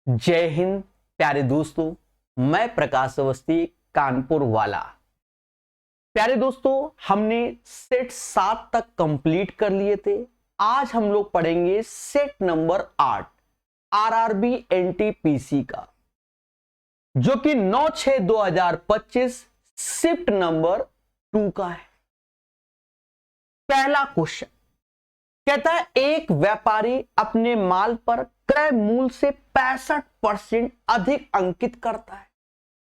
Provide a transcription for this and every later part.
जय हिंद प्यारे दोस्तों। मैं प्रकाश अवस्थी कानपुर वाला। प्यारे दोस्तों, हमने सेट 7 तक कंप्लीट कर लिए थे। आज हम लोग पढ़ेंगे सेट नंबर 8 आरआरबी एनटीपीसी का, जो कि 9/6/2025 शिफ्ट नंबर 2 का है। पहला क्वेश्चन कहता है, एक व्यापारी अपने माल पर क्रय मूल्य से 65% अधिक अंकित करता है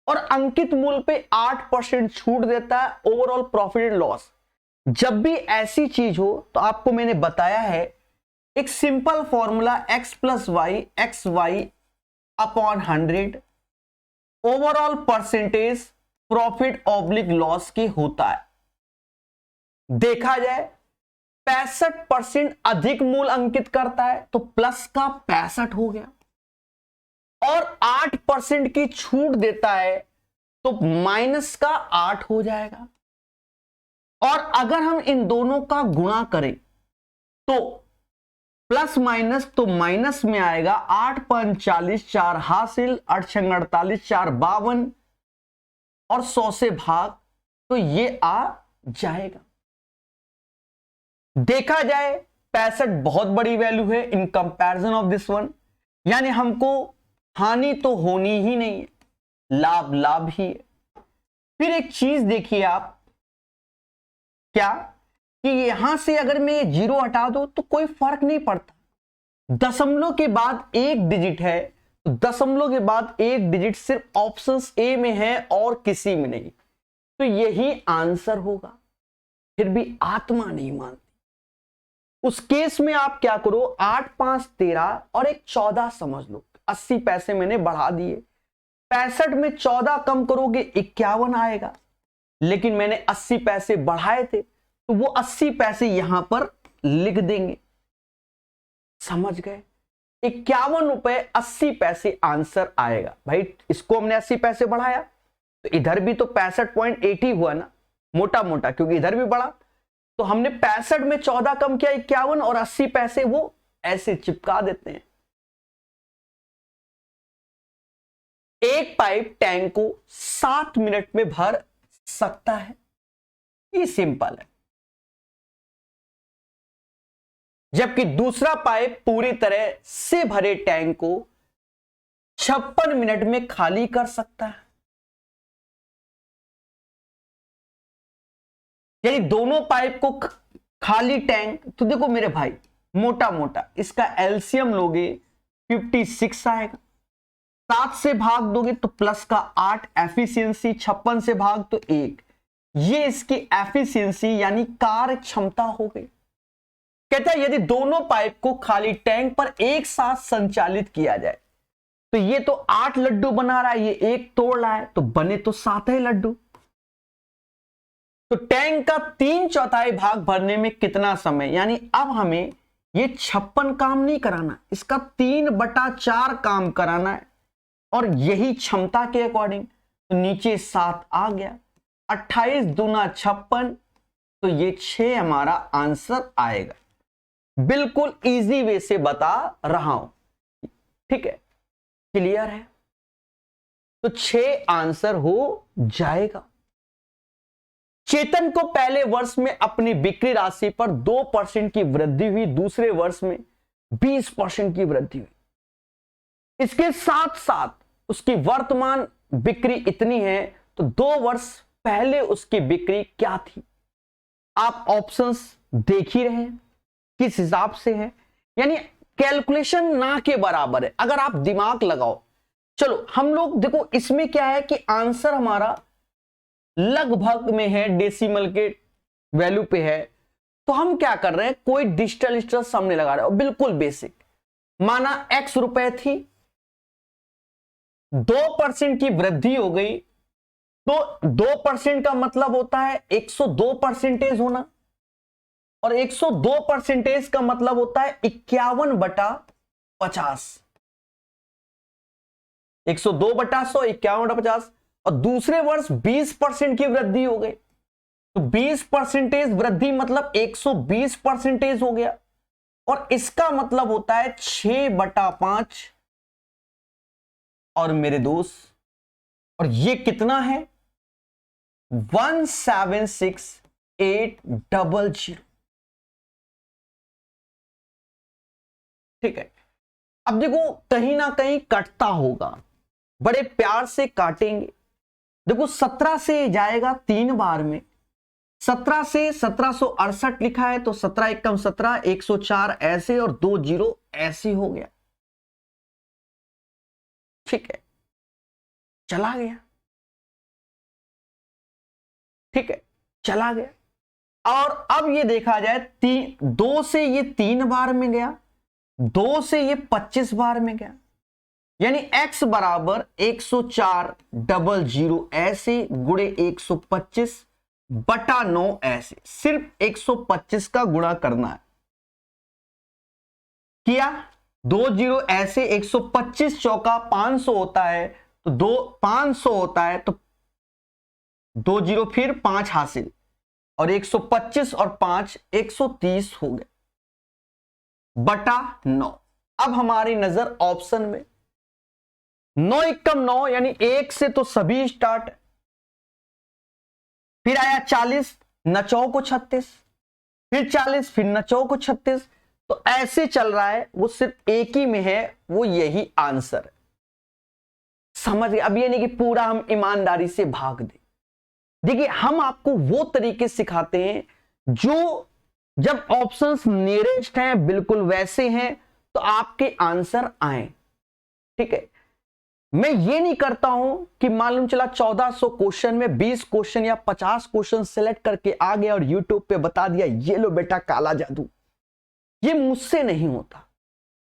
और अंकित मूल्य पे 8% छूट देता है ओवरऑल प्रॉफिट एंड लॉस। जब भी ऐसी चीज हो तो आपको मैंने बताया है एक simple formula x plus y x y upon 100 overall percentage profit oblique loss की होता है। देखा जाए 65% अधिक मूल्य अंकित करता है तो प्लस का 65 हो गया, और 8% की छूट देता है तो माइनस का 8 हो जाएगा। और अगर हम इन दोनों का गुणा करें तो प्लस माइनस तो माइनस में आएगा। 8×5 = 40, 4 हासिल, 8×6 = 48, 4 52 और 100 से भाग तो ये आ जाएगा। देखा जाए 65 बहुत बड़ी वैल्यू है in comparison of this one, यानी हमको हानि तो होनी ही नहीं है, लाभ लाभ ही है। फिर एक चीज देखिए आप, क्या कि यहां से अगर मैं 0 हटा दूं तो कोई फर्क नहीं पड़ता। दशमलव के बाद एक डिजिट है तो दशमलव के बाद एक डिजिट सिर्फ ऑप्शन ए में है और किसी में नहीं, तो यही आंसर होगा। फिर भी आत्मा नहीं मानती। उस केस में आप क्या करो, 8 5 13 और एक 14 समझ लो। 80 पैसे मैंने बढ़ा दिए। 65 में 14 कम करोगे 51 आएगा, लेकिन मैंने 80 पैसे बढ़ाए थे तो वो 80 पैसे यहां पर लिख देंगे। समझ गए? 51 रुपए 80 पैसे आंसर आएगा। भाई इसको हमने 80 पैसे बढ़ाया तो इधर भी तो 65.80 हुआ ना, मोटा मोटा, क्योंकि इधर भी बढ़ा। तो हमने 65 में 14 कम किया 51, और 80 पैसे वो ऐसे चिपका देते हैं। एक पाइप टैंक को 7 मिनट में भर सकता है, ये सिंपल है। जबकि दूसरा पाइप पूरी तरह से भरे टैंक को 56 मिनट में खाली कर सकता है। यानी दोनों पाइप को खाली टैंक, तो देखो मेरे भाई मोटा मोटा इसका एलसीएम लोगे 56 आएगा। 7 से भाग दोगे तो प्लस का 8 एफिशिएंसी, 56 से भाग तो 1, ये इसकी एफिशिएंसी यानी कार्य क्षमता हो गई। कहता है यदि दोनों पाइप को खाली टैंक पर एक साथ संचालित किया जाए तो ये तो 8 लड्डू बना रहा है, ये एक तोड़ रहा है, तो बने तो 7 ही लड्डू। तो टैंक का 3/4 भाग भरने में कितना समय, यानी अब हमें ये 56 काम नहीं कराना, इसका 3/4 काम कराना है, और यही क्षमता के अकॉर्डिंग। तो नीचे 7 आ गया, 28 दूना 56, तो ये 6 हमारा आंसर आएगा। बिल्कुल इजी वे से बता रहा हूं, ठीक है? क्लियर है? तो 6 आंसर हो जाएगा। चेतन को पहले वर्ष में अपनी बिक्री राशि पर 2% की वृद्धि हुई, दूसरे वर्ष में 20% की वृद्धि हुई। इसके साथ साथ उसकी वर्तमान बिक्री इतनी है, तो 2 वर्ष पहले उसकी बिक्री क्या थी? आप ऑप्शंस देख ही रहे हैं किस हिसाब से है, यानी कैलकुलेशन ना के बराबर है। अगर आप दिमाग लगाओ, चलो हम लोग देखो इसमें क्या है कि आंसर हमारा लगभग में है, डेसिमल के वैल्यू पे है, तो हम क्या कर रहे हैं, कोई डिजिटल सामने लगा रहे हैं, बिल्कुल बेसिक। माना x रुपए थी, 2% की वृद्धि हो गई, तो 2% का मतलब होता है 102% होना, और 102% का मतलब होता है 51/50। 102/100, 51/50। और दूसरे वर्ष 20% की वृद्धि हो गई, तो 20% वृद्धि मतलब 120% हो गया, और इसका मतलब होता है 6/5 और मेरे दोस्त, और ये कितना है 176,800। ठीक है, अब देखो कहीं ना कहीं कटता होगा, बड़े प्यार से काटेंगे। देखो 17 से जाएगा 3 बार में, 17 से 1768 लिखा है तो 17 एकम 17, 104 ऐसे और 2 जीरो ऐसे हो गया। ठीक है, चला गया। ठीक है, चला गया। और अब ये देखा जाए 2 से ये 3 बार में गया, 2 से ये 25 बार में गया, यानी x बराबर 104,000 ऐसे गुणे 125 बटा 9 ऐसे, सिर्फ 125 का गुणा करना है। किया 2 जीरो ऐसे, 125 चौका 500 होता है तो 500 होता है तो 2 जीरो फिर 5 हासिल, और 125 और 5 130 हो गए बटा 9। अब हमारी नजर ऑप्शन में 9 एकम 9 यानी 1 से तो सभी स्टार्ट, फिर आया 40 नचौ को 36, फिर 40 फिर नचौ को 36, तो ऐसे चल रहा है। वो सिर्फ एक ही में है, वो यही आंसर है। समझ गए? अब ये नहीं कि पूरा हम ईमानदारी से भाग दें। देखिए हम आपको वो तरीके सिखाते हैं जो जब ऑप्शंस नियरेस्ट हैं बिल्कुल वैसे हैं तो आपके आंसर आए। ठीक है, मैं ये नहीं करता हूं कि मालूम चला 1400 क्वेश्चन में 20 क्वेश्चन या 50 क्वेश्चन सिलेक्ट करके आ गया और यूट्यूब पे बता दिया ये लो बेटा काला जादू। ये मुझसे नहीं होता।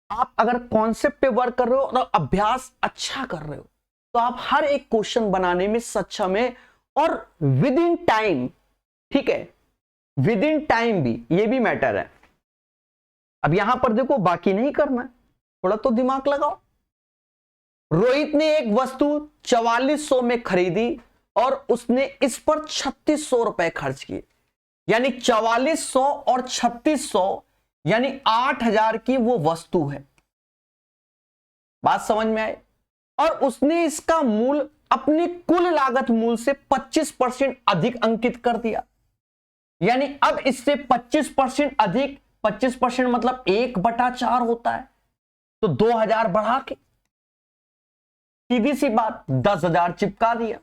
आप अगर कॉन्सेप्ट पे वर्क कर रहे हो और अभ्यास अच्छा कर रहे हो तो आप हर एक क्वेश्चन बनाने में सक्षम है, और विद इन टाइम। ठीक है, विद इन टाइम भी, ये भी मैटर है। अब यहां पर देखो बाकी नहीं करना, थोड़ा तो दिमाग लगाओ। रोहित ने एक वस्तु 4400 में खरीदी और उसने इस पर 3600 रुपए खर्च किए, यानी 4400 और 3600 यानी 8000 की वो वस्तु है। बात समझ में आए? और उसने इसका मूल्य अपनी कुल लागत मूल्य से 25% अधिक अंकित कर दिया, यानी अब इससे 25% अधिक, 25% मतलब 1/4 होता है, तो 2000 बढ़ा के सीधी सी बात 10,000 चिपका दिया।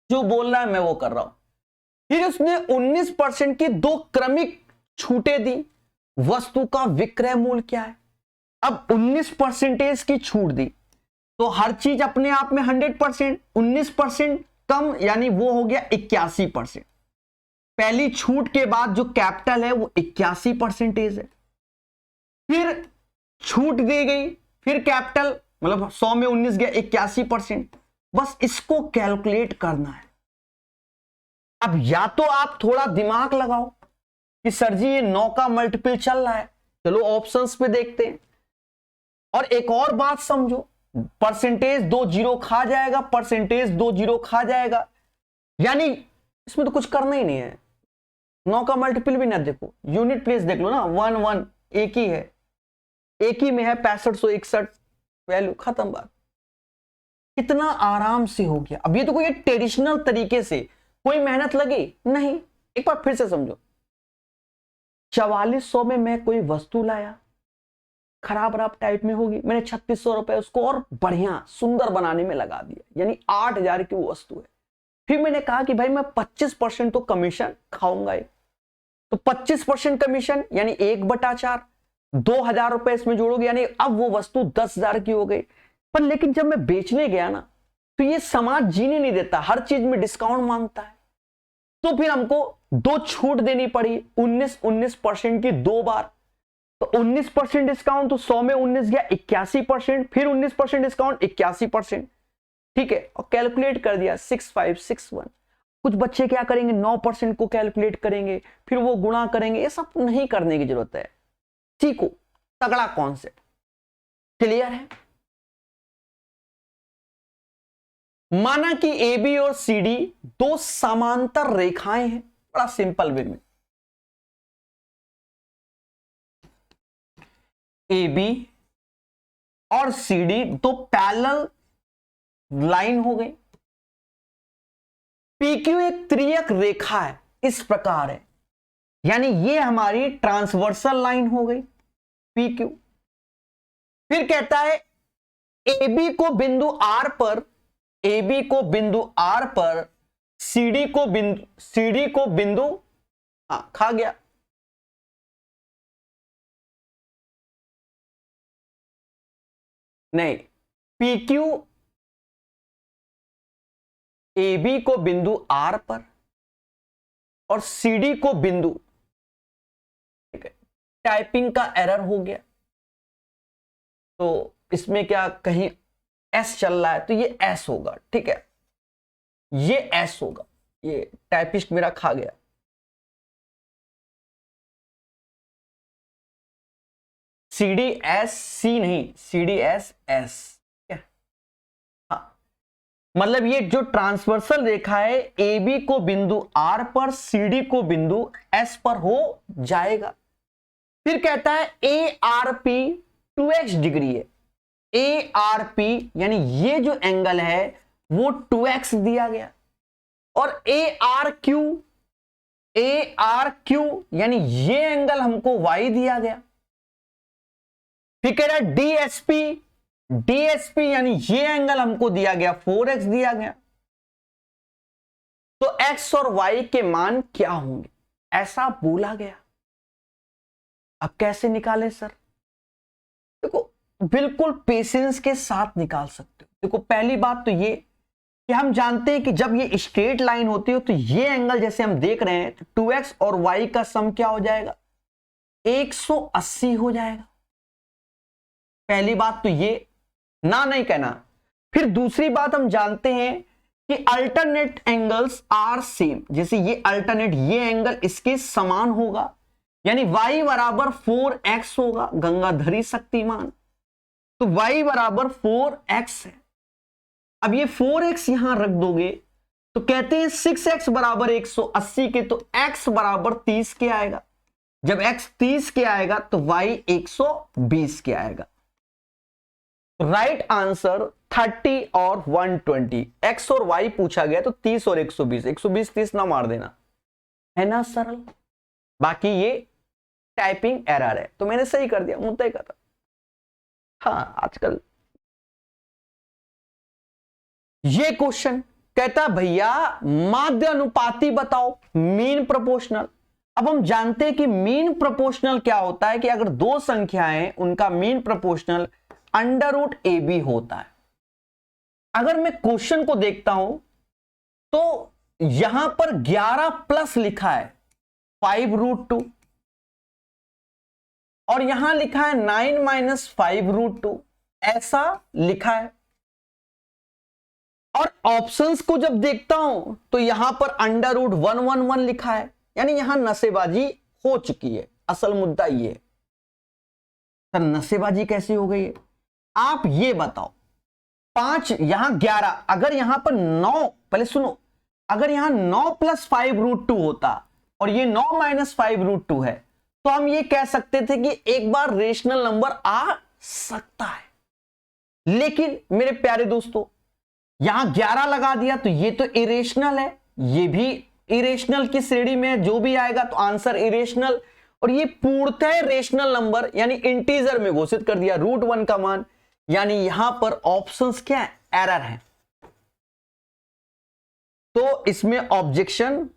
जो बोल रहा है मैं वो कर रहा हूं। फिर उसने 19% की 2 क्रमिक छूटें दी। वस्तु का विक्रय मूल्य क्या है? अब 19% की छूट दी तो हर चीज अपने आप में 100%, 19% कम यानी वो हो गया 81%। पहली छूट के बाद जो कैपिटल है वो 81% है। फिर छूट दी गई, फिर कैपिटल मतलब 100 में 19 गया 81%। बस इसको कैलकुलेट करना है। अब या तो आप थोड़ा दिमाग लगाओ कि सर जी ये 9 का मल्टीपल चल रहा है, चलो ऑप्शंस पे देखते हैं। और एक और बात समझो, परसेंटेज 2 जीरो खा जाएगा, परसेंटेज 2 जीरो खा जाएगा, यानी इसमें तो कुछ करना ही नहीं है। 9 का मल्टीपल भी ना देखो, यूनिट प्लेस देख लो ना, 1 1 एक ही है, एक ही में है 6561 वैल्यू, खत्म बात। कितना आराम से हो गया। अब ये तो कोई ट्रेडिशनल तरीके से कोई मेहनत लगी नहीं। एक बार फिर से समझो, 4400 में मैं कोई वस्तु लाया, खराब खराब टाइप में होगी, मैंने 3600 रुपए उसको और बढ़िया सुंदर बनाने में लगा दिया, यानी 8000 की वो वस्तु है। फिर मैंने कहा कि भाई मैं 25% तो कमीशन खाऊंगा ही, तो 25% कमीशन यानी 1/4, 2000 रुपए इसमें जोड़ोगे, यानी अब वो वस्तु 10,000 की हो गई। पर लेकिन जब मैं बेचने गया ना तो ये समाज जीने नहीं देता, हर चीज में डिस्काउंट मांगता है। तो फिर हमको 2 छूट देनी पड़ी, 19% की 2 बार, तो 19% डिस्काउंट, तो 100 में 19 गया 81%, फिर 19% डिस्काउंट 81%। ठीक है, और कैलकुलेट कर दिया 6561। कुछ बच्चे क्या करेंगे 9% को कैलकुलेट करेंगे, फिर वो गुणा करेंगे, ये सब नहीं करने की जरूरत है। सीखो, तगड़ा कॉन्सेप्ट। क्लियर है? माना कि ए बी और सी डी 2 समांतर रेखाएं हैं, बड़ा सिंपल वे में। ए बी और सी डी 2 पैरेलल लाइन हो गई। PQ एक त्रियक रेखा है, इस प्रकार है, यानी ये हमारी ट्रांसवर्सल लाइन हो गई PQ। फिर कहता है AB को बिंदु R पर, AB को बिंदु R पर CD को बिंदु खा गया, नहीं, PQ AB को बिंदु R पर और CD को बिंदु, ठीक है, टाइपिंग का एरर हो गया, तो इसमें क्या कहीं S चल रहा है तो ये S होगा, ठीक है, ये S होगा, ये टाइपिस्ट मेरा खा गया। CDS C नहीं, CDS S, मतलब ये जो ट्रांसवर्सल रेखा है AB को बिंदु R पर, CD को बिंदु S पर हो जाएगा। फिर कहता है ARP 2x डिग्री है, ARP यानी ये जो एंगल है वो 2x दिया गया, और ARQ यानी ये एंगल हमको y दिया गया। फिर कह रहा है DSP यानी ये एंगल हमको दिया गया 4x दिया गया। तो x और y के मान क्या होंगे, ऐसा बोला गया। अब कैसे निकालें सर? देखो बिल्कुल पेशेंस के साथ निकाल सकते हो। देखो पहली बात तो ये कि हम जानते हैं कि जब ये स्ट्रेट लाइन होती है तो ये एंगल जैसे हम देख रहे हैं तो 2x और y का सम क्या हो जाएगा, 180 हो जाएगा। पहली बात तो ये ना नहीं कहना। फिर दूसरी बात हम जानते हैं कि अल्टरनेट एंगल्स आर सेम, जैसे ये अल्टरनेट ये एंगल इसके समान होगा, यानी y बराबर 4x होगा, गंगाधरी शक्तिमान, तो y बराबर 4x है। अब ये 4x यहां रख दोगे तो कहते हैं 6x बराबर 180 के, तो x बराबर 30 के आएगा। जब x 30 के आएगा तो y 120 के आएगा। राइट आंसर 30 और 120, x और y पूछा गया तो 30 और 120, 120 30 ना मार देना, है ना सरल। बाकी ये टाइपिंग एरर है, तो मैंने सही कर दिया, मुद्दा ही कर रहा। हाँ आजकल ये क्वेश्चन कहता भैया माध्य अनुपाती बताओ, मीन प्रोपोर्शनल। अब हम जानते हैं कि मीन प्रोपोर्शनल क्या होता है कि अगर दो संख्याएं उनका मीन प्रोपोर्शनल √AB होता है। अगर मैं क्वेश्चन को देखता हूं तो यहां पर 11 प्लस लिखा है 5√2 और यहां लिखा है 9 - 5√2, ऐसा लिखा है। और ऑप्शंस को जब देखता हूं तो यहां पर √111 लिखा है, यानी यहां नसेबाजी हो चुकी है। असल मुद्दा ये सर नसेबाजी कैसी हो गई है, आप ये बताओ। 5 यहां 11, अगर यहां पर 9, पहले सुनो, अगर यहां 9 + 5√2 होता और ये 9 - 5√2 है तो हम ये कह सकते थे कि एक बार रेशनल नंबर आ सकता है। लेकिन मेरे प्यारे दोस्तों यहां 11 लगा दिया तो ये तो इरेशनल है, ये भी इरेशनल की श्रेणी में जो भी आएगा तो आंसर इरेशनल, और ये पूर्णतः रेशनल नंबर यानी इंटीजर में घोषित कर दिया √1 का मान, यानी यहां पर ऑप्शंस क्या है, एरर है। तो इसमें ऑब्जेक्शन,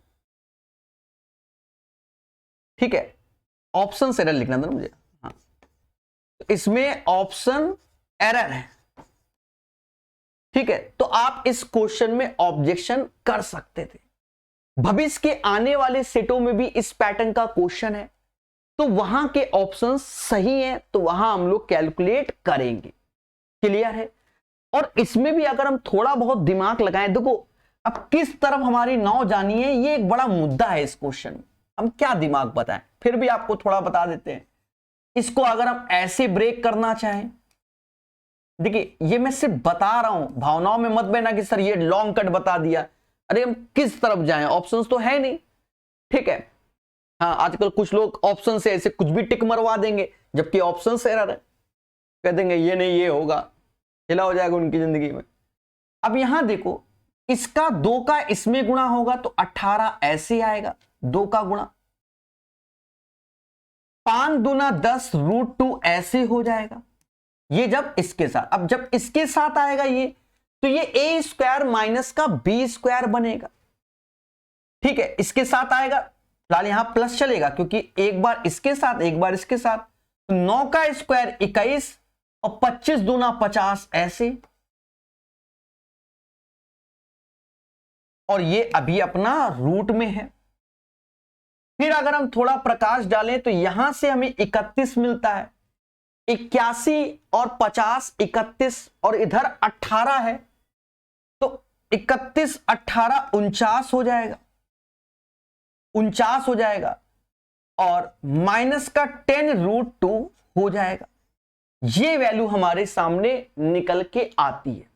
ठीक है, ऑप्शन एरर लिखना था ना मुझे, हाँ, तो इसमें ऑप्शन एरर है, ठीक है। तो आप इस क्वेश्चन में ऑब्जेक्शन कर सकते थे। भविष्य के आने वाले सेटों में भी इस पैटर्न का क्वेश्चन है तो वहां के ऑप्शंस सही हैं तो वहां हम लोग कैलकुलेट करेंगे, क्लियर है। और इसमें भी अगर हम थोड़ा बहुत दिमाग लगाएं, देखो अब किस तरफ हमारी नाव जानी है ये एक बड़ा मुद्दा है इस क्वेश्चन में, हम क्या दिमाग बताएं, फिर भी आपको थोड़ा बता देते हैं। इसको अगर हम ऐसे ब्रेक करना चाहें, देखिए ये मैं सिर्फ बता रहा हूं, भावनाओं में मत बहना कि सर ये लॉन्ग कट बता दिया, अरे हम किस तरफ जाएं, ऑप्शंस तो है नहीं, ठीक है। हाँ आजकल कुछ लोग ऑप्शन से ऐसे कुछ भी टिक मरवा देंगे जबकि ऑप्शन से एरर है, कह देंगे ये नहीं ये होगा, हिला हो जाएगा उनकी जिंदगी में। अब यहां देखो, इसका 2 का इसमें गुणा होगा तो 18 ऐसे आएगा, 2 का गुणा। 5 दूना 10 √2 ऐसे हो जाएगा, ये जब इसके साथ। अब जब इसके साथ आएगा ये, तो ये a स्क्वायर माइनस का b स्क्वायर बनेगा। ठीक है, इसके साथ आएगा, फिलहाल यहां प्लस चलेगा क्योंकि एक बार इसके साथ एक बार इसके साथ, तो 9 का स्क्वायर 21 और 25 दूना 50 ऐसे। और ये अभी अपना रूट में है। फिर अगर हम थोड़ा प्रकाश डालें तो यहां से हमें 31 मिलता है, 81 और 50 31 और इधर 18 है, तो 31 18 49 हो जाएगा, 49 हो जाएगा और माइनस का 10√2 हो जाएगा। ये वैल्यू हमारे सामने निकल के आती है,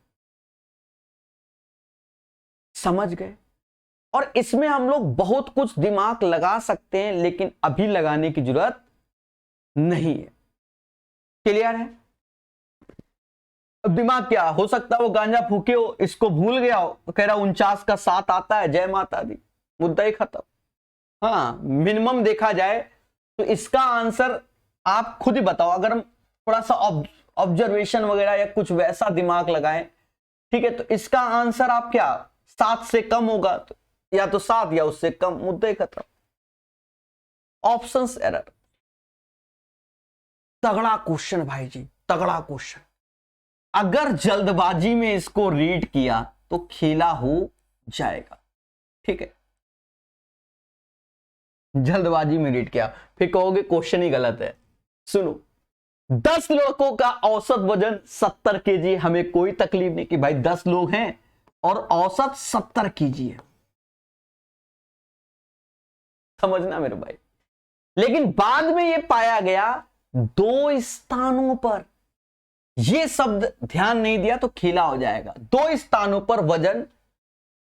समझ गए। और इसमें हम लोग बहुत कुछ दिमाग लगा सकते हैं, लेकिन अभी लगाने की जरूरत नहीं है। क्लियर है? अब दिमाग क्या हो सकता है, वो गांजा फूके हो, इसको भूल गया हो, तो कह रहा 49 का 7 आता है, जय माता दी, मुद्दा ही खत्म। हाँ, मिनिमम देखा जाए तो इसका आंसर आप खुद ही बताओ। अगर हम थोड़ा सा ऑब्जर्वेशन वगैरह या कुछ वैसा दिमाग लगाएं, ठीक है, तो इसका आंसर आप क्या 7 से कम होगा तो या तो 7 या उससे कम, मुद्दे खत्म। Options error. तगड़ा क्वेश्चन भाई जी, तगड़ा क्वेश्चन। अगर जल्दबाजी में इसको रीड किया तो खेला हो जाएगा। ठीक है, जल्दबाजी में रीड किया फिर कहोगे क्वेश्चन ही गलत है। सुनो, 10 लड़कों का औसत वजन 70 kg, हमें कोई तकलीफ नहीं कि भाई 10 लोग हैं और औसत 70 kg है, समझना मेरे भाई। लेकिन बाद में यह पाया गया 2 स्थानों पर, यह शब्द ध्यान नहीं दिया तो खेला हो जाएगा। 2 स्थानों पर वजन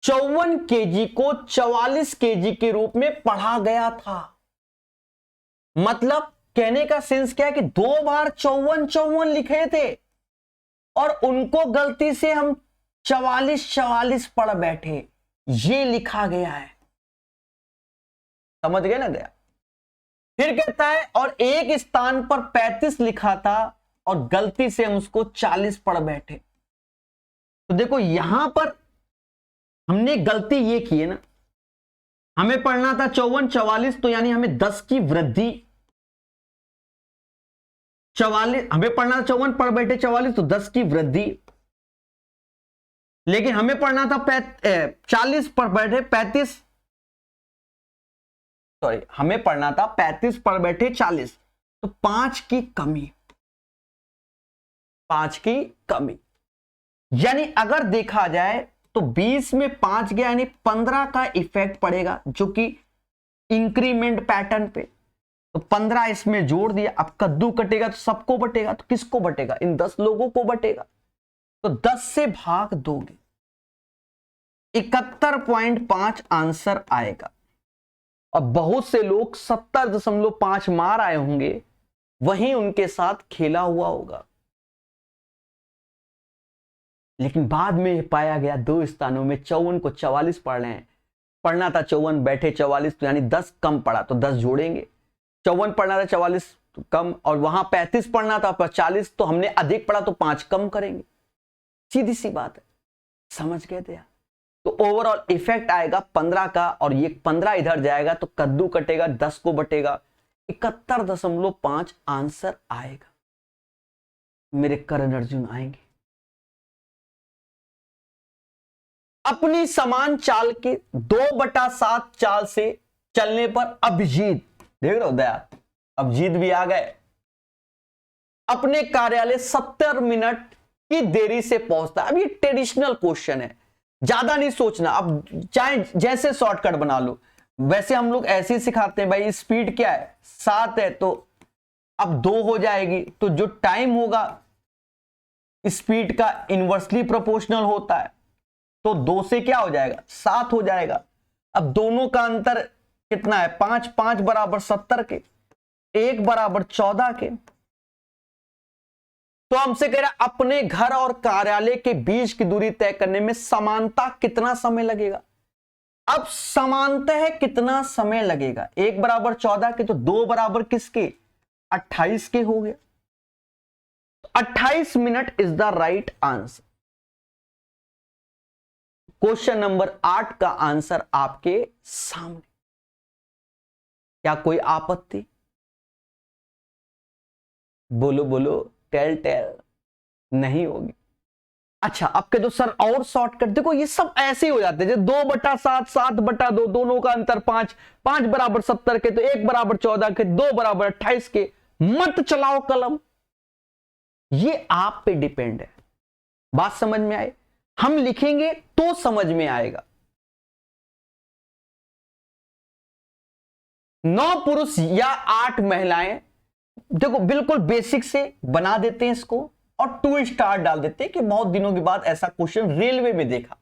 54 kg को 44 kg के रूप में पढ़ा गया था। मतलब कहने का सेंस क्या है कि 2 बार 54 लिखे थे और उनको गलती से हम 44 पढ़ बैठे, ये लिखा गया है। समझ गए ना दया? फिर कहता है और एक स्थान पर 35 लिखा था और गलती से हम उसको 40 पढ़ बैठे। तो देखो यहां पर हमने गलती ये की है ना, हमें पढ़ना था 54 44, तो यानी हमें 10 की वृद्धि, 44 हमें पढ़ना था 54 पढ़ बैठे 44, तो 10 की वृद्धि। लेकिन हमें पढ़ना था 40 पढ़ बैठे 35, सॉरी हमें पढ़ना था 35 पढ़ बैठे 40, तो 5 की कमी, 5 की कमी। यानी अगर देखा जाए तो 20 में 5 गया, यानी 15 का इफेक्ट पड़ेगा, जो कि इंक्रीमेंट पैटर्न पे। तो 15 इसमें जोड़ दिया। अब कद्दू कटेगा तो सबको बटेगा, तो किसको बटेगा? इन 10 लोगों को बटेगा। तो 10 से भाग दोगे, 71.5 आंसर आएगा। अब बहुत से लोग 70.5 मार आए होंगे, वहीं उनके साथ खेला हुआ होगा। लेकिन बाद में पाया गया 2 स्थानों में 54 को 44 पढ़ रहे हैं। पढ़ना था 54 बैठे 44, तो यानी 10 कम पड़ा, तो 10 जोड़ेंगे। 54 पढ़ना था 44 तो कम, और वहां 35 पढ़ना था 40, तो हमने अधिक पढ़ा तो 5 कम करेंगे। सीधी सी बात है, समझ गए थे? तो ओवरऑल इफेक्ट आएगा 15 का, और ये 15 इधर जाएगा तो कद्दू कटेगा, 10 को बटेगा, 71.5 आंसर आएगा। मेरे करण अर्जुन आएंगे। अपनी समान चाल के 2/7 चाल से चलने पर अभिजीत, देख रहे हो दया, अभिजीत भी आ गए, अपने कार्यालय 70 मिनट की देरी से पहुंचता है। अब ये ट्रेडिशनल क्वेश्चन है, ज्यादा नहीं सोचना। अब चाहे जैसे शॉर्टकट बना लो, वैसे हम लोग ऐसे ही सिखाते हैं। भाई स्पीड क्या है? 7 है, तो अब 2 हो जाएगी, तो जो टाइम होगा स्पीड का इनवर्सली प्रोपोर्शनल होता है, तो 2 से क्या हो जाएगा? 7 हो जाएगा। अब दोनों का अंतर कितना है? 5 5 बराबर 70 के, 1 बराबर 14 के। तो हमसे कह रहा है अपने घर और कार्यालय के बीच की दूरी तय करने में समानता कितना समय लगेगा। अब समानतः कितना समय लगेगा, 1 बराबर 14 के, तो 2 बराबर किसके, 28 के हो गया। 28 minute is the right answer. Question number 8 का आंसर आपके सामने। क्या कोई आपत्ति? बोलो बोलो, टेल टेल। नहीं होगी। अच्छा, अब के तो सर और शॉर्टकट, देखो ये सब ऐसे ही हो जाते हैं, 2/7, 7/2, दोनों का अंतर 5, 5 बराबर 70 के, तो 1 बराबर 14 के, 2 बराबर 28 के। मत चलाओ कलम, ये आप पे डिपेंड है। बात समझ में आए? हम लिखेंगे तो समझ में आएगा। 9 पुरुष या 8 महिलाएं, देखो बिल्कुल बेसिक से बना देते हैं इसको और 2 स्टार डाल देते हैं कि बहुत दिनों के बाद ऐसा क्वेश्चन रेलवे में देखा,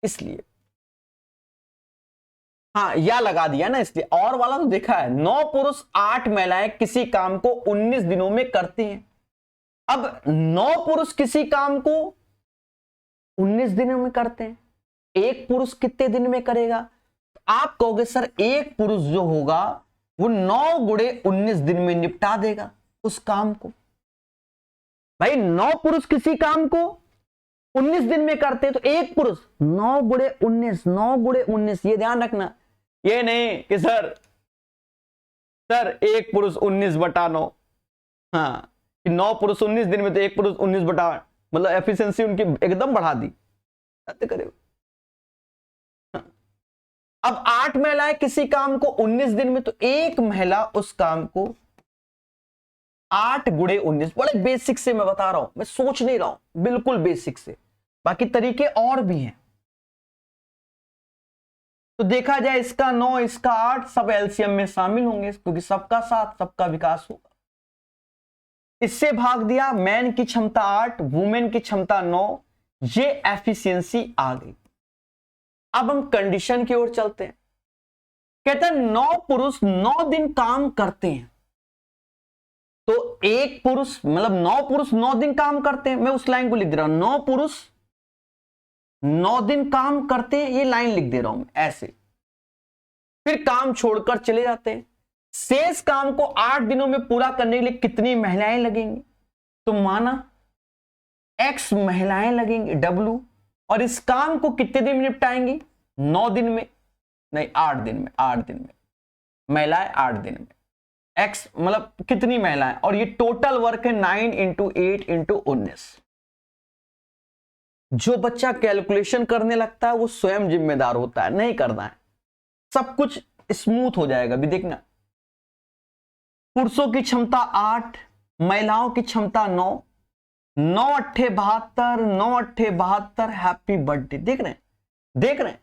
इसलिए हाँ या लगा दिया ना, इसलिए। और वाला तो देखा है, 9 पुरुष 8 महिलाएं किसी काम को 19 दिनों में करती हैं। अब 9 पुरुष किसी काम को 19 दिनों में करते हैं, एक पुरुष कितने दिन में करेगा? आप कहोगे सर एक पुरुष जो होगा वो 9 गुणे 19 दिन में निपटा देगा उस काम को। भाई 9 पुरुष किसी काम को 19 दिन में करते हैं, तो एक पुरुष 9 गुणे 19, 9 गुणे 19, ये ध्यान रखना। ये नहीं कि सर एक पुरुष 19/9, हाँ कि 9 पुरुष 19 दिन में, तो एक पुरुष 19 बटा, मतलब एफिशिएंसी उनकी एकदम बढ़ा दी करेगा। अब 8 महिलाएं किसी काम को 19 दिन में, तो एक महिला उस काम को 8 गुणे 19। बड़े बेसिक से मैं बता रहा हूं, मैं सोच नहीं रहा हूं, बिल्कुल बेसिक से। बाकी तरीके और भी हैं। तो देखा जाए इसका 9, इसका 8, सब एलसीएम में शामिल होंगे, क्योंकि सबका साथ सबका विकास होगा। इससे भाग दिया, मैन की क्षमता 8, वुमेन की क्षमता 9, ये एफिशिएंसी आ गई। अब हम कंडीशन की ओर चलते हैं। कहते हैं 9 पुरुष 9 दिन काम करते हैं, तो एक पुरुष, मतलब 9 पुरुष 9 दिन काम करते हैं। मैं उस लाइन को लिख दे रहा हूं, 9 पुरुष 9 दिन काम करते हैं, ये लाइन लिख दे रहा हूं मैं ऐसे। फिर काम छोड़कर चले जाते हैं। शेष काम को 8 दिनों में पूरा करने के लिए कितनी महिलाएं लगेंगी? तो माना X महिलाएं लगेंगी, W, और इस काम को कितने दिन में निपटाएंगी? 9 दिन में, नहीं 8 दिन में, 8 दिन में महिलाएं 8 दिन में। X मतलब कितनी महिलाएं, और ये टोटल वर्क है 9 × 8 × 19। जो बच्चा कैलकुलेशन करने लगता है वो स्वयं जिम्मेदार होता है, नहीं करना है, सब कुछ स्मूथ हो जाएगा। भी देखना, पुरुषों की क्षमता 8, महिलाओं की क्षमता 9, 9 8 72, 9 8 72, हैप्पी बर्थडे। देख रहे हैं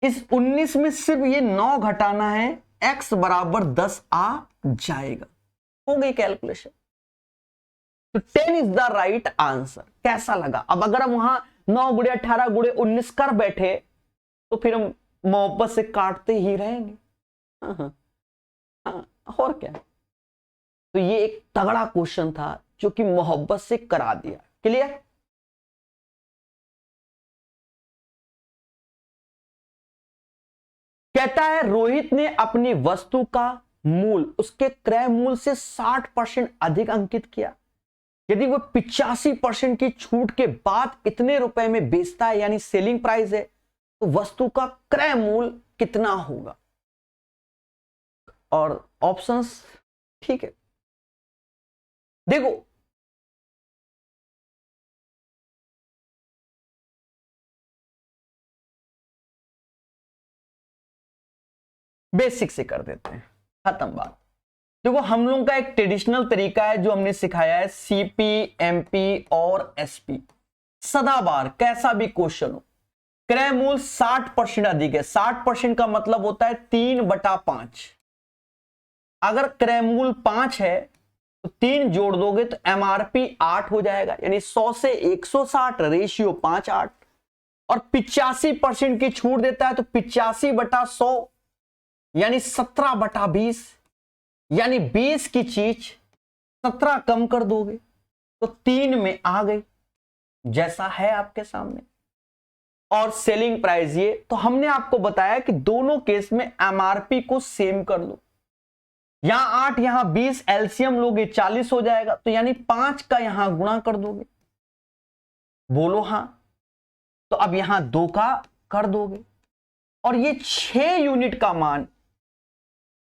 इस 19 में सिर्फ ये 9 घटाना है, x बराबर 10 आ जाएगा। हो गई कैलकुलेशन। तो 10 इज द राइट आंसर। कैसा लगा? अब अगर हम वहां 9 गुणे 18 गुणे 19 कर बैठे तो फिर हम मोहब्बत से काटते ही रहेंगे। हाँ, और क्या। तो ये एक तगड़ा क्वेश्चन था जो कि मोहब्बत से करा दिया। क्लियर? कहता है रोहित ने अपनी वस्तु का मूल उसके क्रय मूल्य से 60% अधिक अंकित किया। यदि वह 85% की छूट के बाद इतने रुपए में बेचता है, यानी सेलिंग प्राइस है, तो वस्तु का क्रय मूल्य कितना होगा? और ऑप्शंस, ठीक है, देखो बेसिक से कर देते हैं, खत्म बात। देखो हम लोगों का एक ट्रेडिशनल तरीका है जो हमने सिखाया है, सीपी, एमपी और एसपी। सदाबार कैसा भी क्वेश्चन हो, क्रय मूल्य 60% अधिक है। 60% का मतलब होता है 3/5। अगर क्रय मूल्य 5 है तो 3 जोड़ दोगे तो एमआरपी 8 हो जाएगा, यानी 100 से 160 रेशियो 5/8। और 85% की छूट देता है तो 85/100 यानी 17/20, यानी 20 की चीज 17 कम कर दोगे तो 3 में आ गई जैसा है आपके सामने। और सेलिंग प्राइस ये, तो हमने आपको बताया कि दोनों केस में एमआरपी को सेम कर लो। यहां 8 यहां 20, एलसीएम लोगे 40 हो जाएगा, तो यानी 5 का यहां गुणा कर दोगे। बोलो हां। तो अब यहां 2 का कर दोगे और ये 6 यूनिट का मान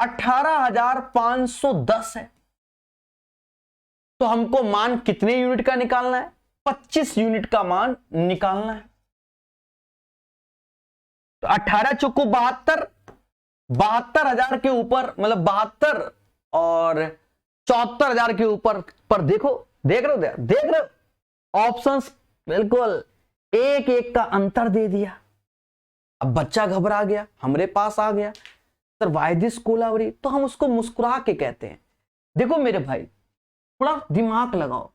18,510 है। तो हमको मान कितने यूनिट का निकालना है? 25 यूनिट का मान निकालना है। तो 18 चौको 72, 72,000 के ऊपर, मतलब 72 और 74,000 के ऊपर। पर देखो, देख रहे हो ऑप्शंस बिल्कुल एक एक का अंतर दे दिया। अब बच्चा घबरा गया, हमरे पास आ गया, सर व्हाई दिस कोलावरी। तो हम उसको मुस्कुरा के कहते हैं, देखो मेरे भाई थोड़ा दिमाग लगाओ।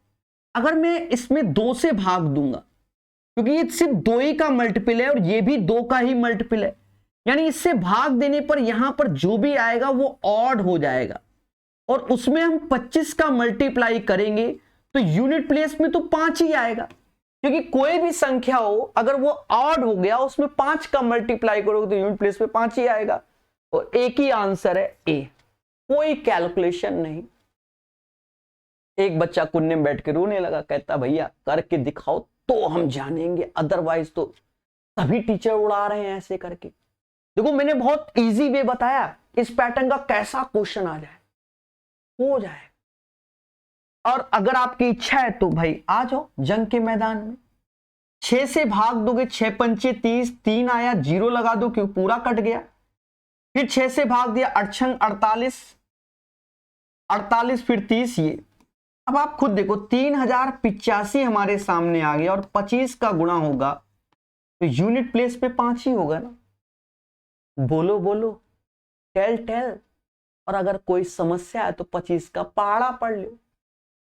अगर मैं इसमें 2 से भाग दूंगा, क्योंकि ये सिर्फ 2 ही का मल्टीपल है और ये भी 2 का ही मल्टीपल है, यानी इससे भाग देने पर यहां पर जो भी आएगा वो ऑड हो जाएगा। और उसमें हम 25 का मल्टीप्लाई करेंगे तो यूनिट प्लेस में तो 5 ही आएगा, क्योंकि कोई भी संख्या हो अगर वो ऑड हो गया उसमें 5 का मल्टीप्लाई करोगे तो यूनिट प्लेस में 5 ही आएगा। और एक ही आंसर है ए, कोई कैलकुलेशन नहीं। एक बच्चा कुन्ने में बैठ के रोने लगा, कहता भैया करके दिखाओ तो हम जानेंगे, अदरवाइज तो सभी टीचर उड़ा रहे हैं ऐसे करके। देखो मैंने बहुत इजी वे बताया इस पैटर्न का कैसा क्वेश्चन आ जाए, हो जाए। और अगर आपकी इच्छा है तो भाई आ जाओ जंग के मैदान में। 6 से भाग दोगे, 6 पंचे 30, 3 आया, 0 लगा दो क्यों पूरा कट गया। फिर 6 से भाग दिया, 8 48, 48 फिर 30 ये। अब आप खुद देखो 3085 हमारे सामने आ गया और 25 का गुणा होगा तो यूनिट प्लेस पे 5 ही होगा ना। बोलो बोलो, टेल। और अगर कोई समस्या है तो 25 का पहाड़ा पढ़ लो,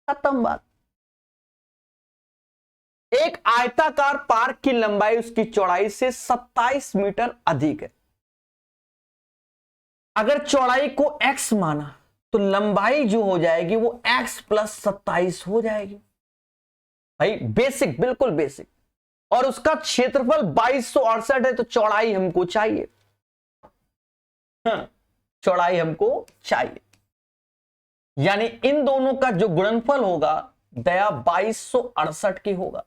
खत्म बात। एक आयताकार पार्क की लंबाई उसकी चौड़ाई से 27 मीटर अधिक है। अगर चौड़ाई को x माना तो लंबाई जो हो जाएगी वो x + 27 हो जाएगी। भाई बेसिक, बिल्कुल बेसिक। और उसका क्षेत्रफल 2268 है तो चौड़ाई हमको चाहिए। हाँ, चौड़ाई हमको चाहिए, यानी इन दोनों का जो गुणनफल होगा दया 2268 की होगा।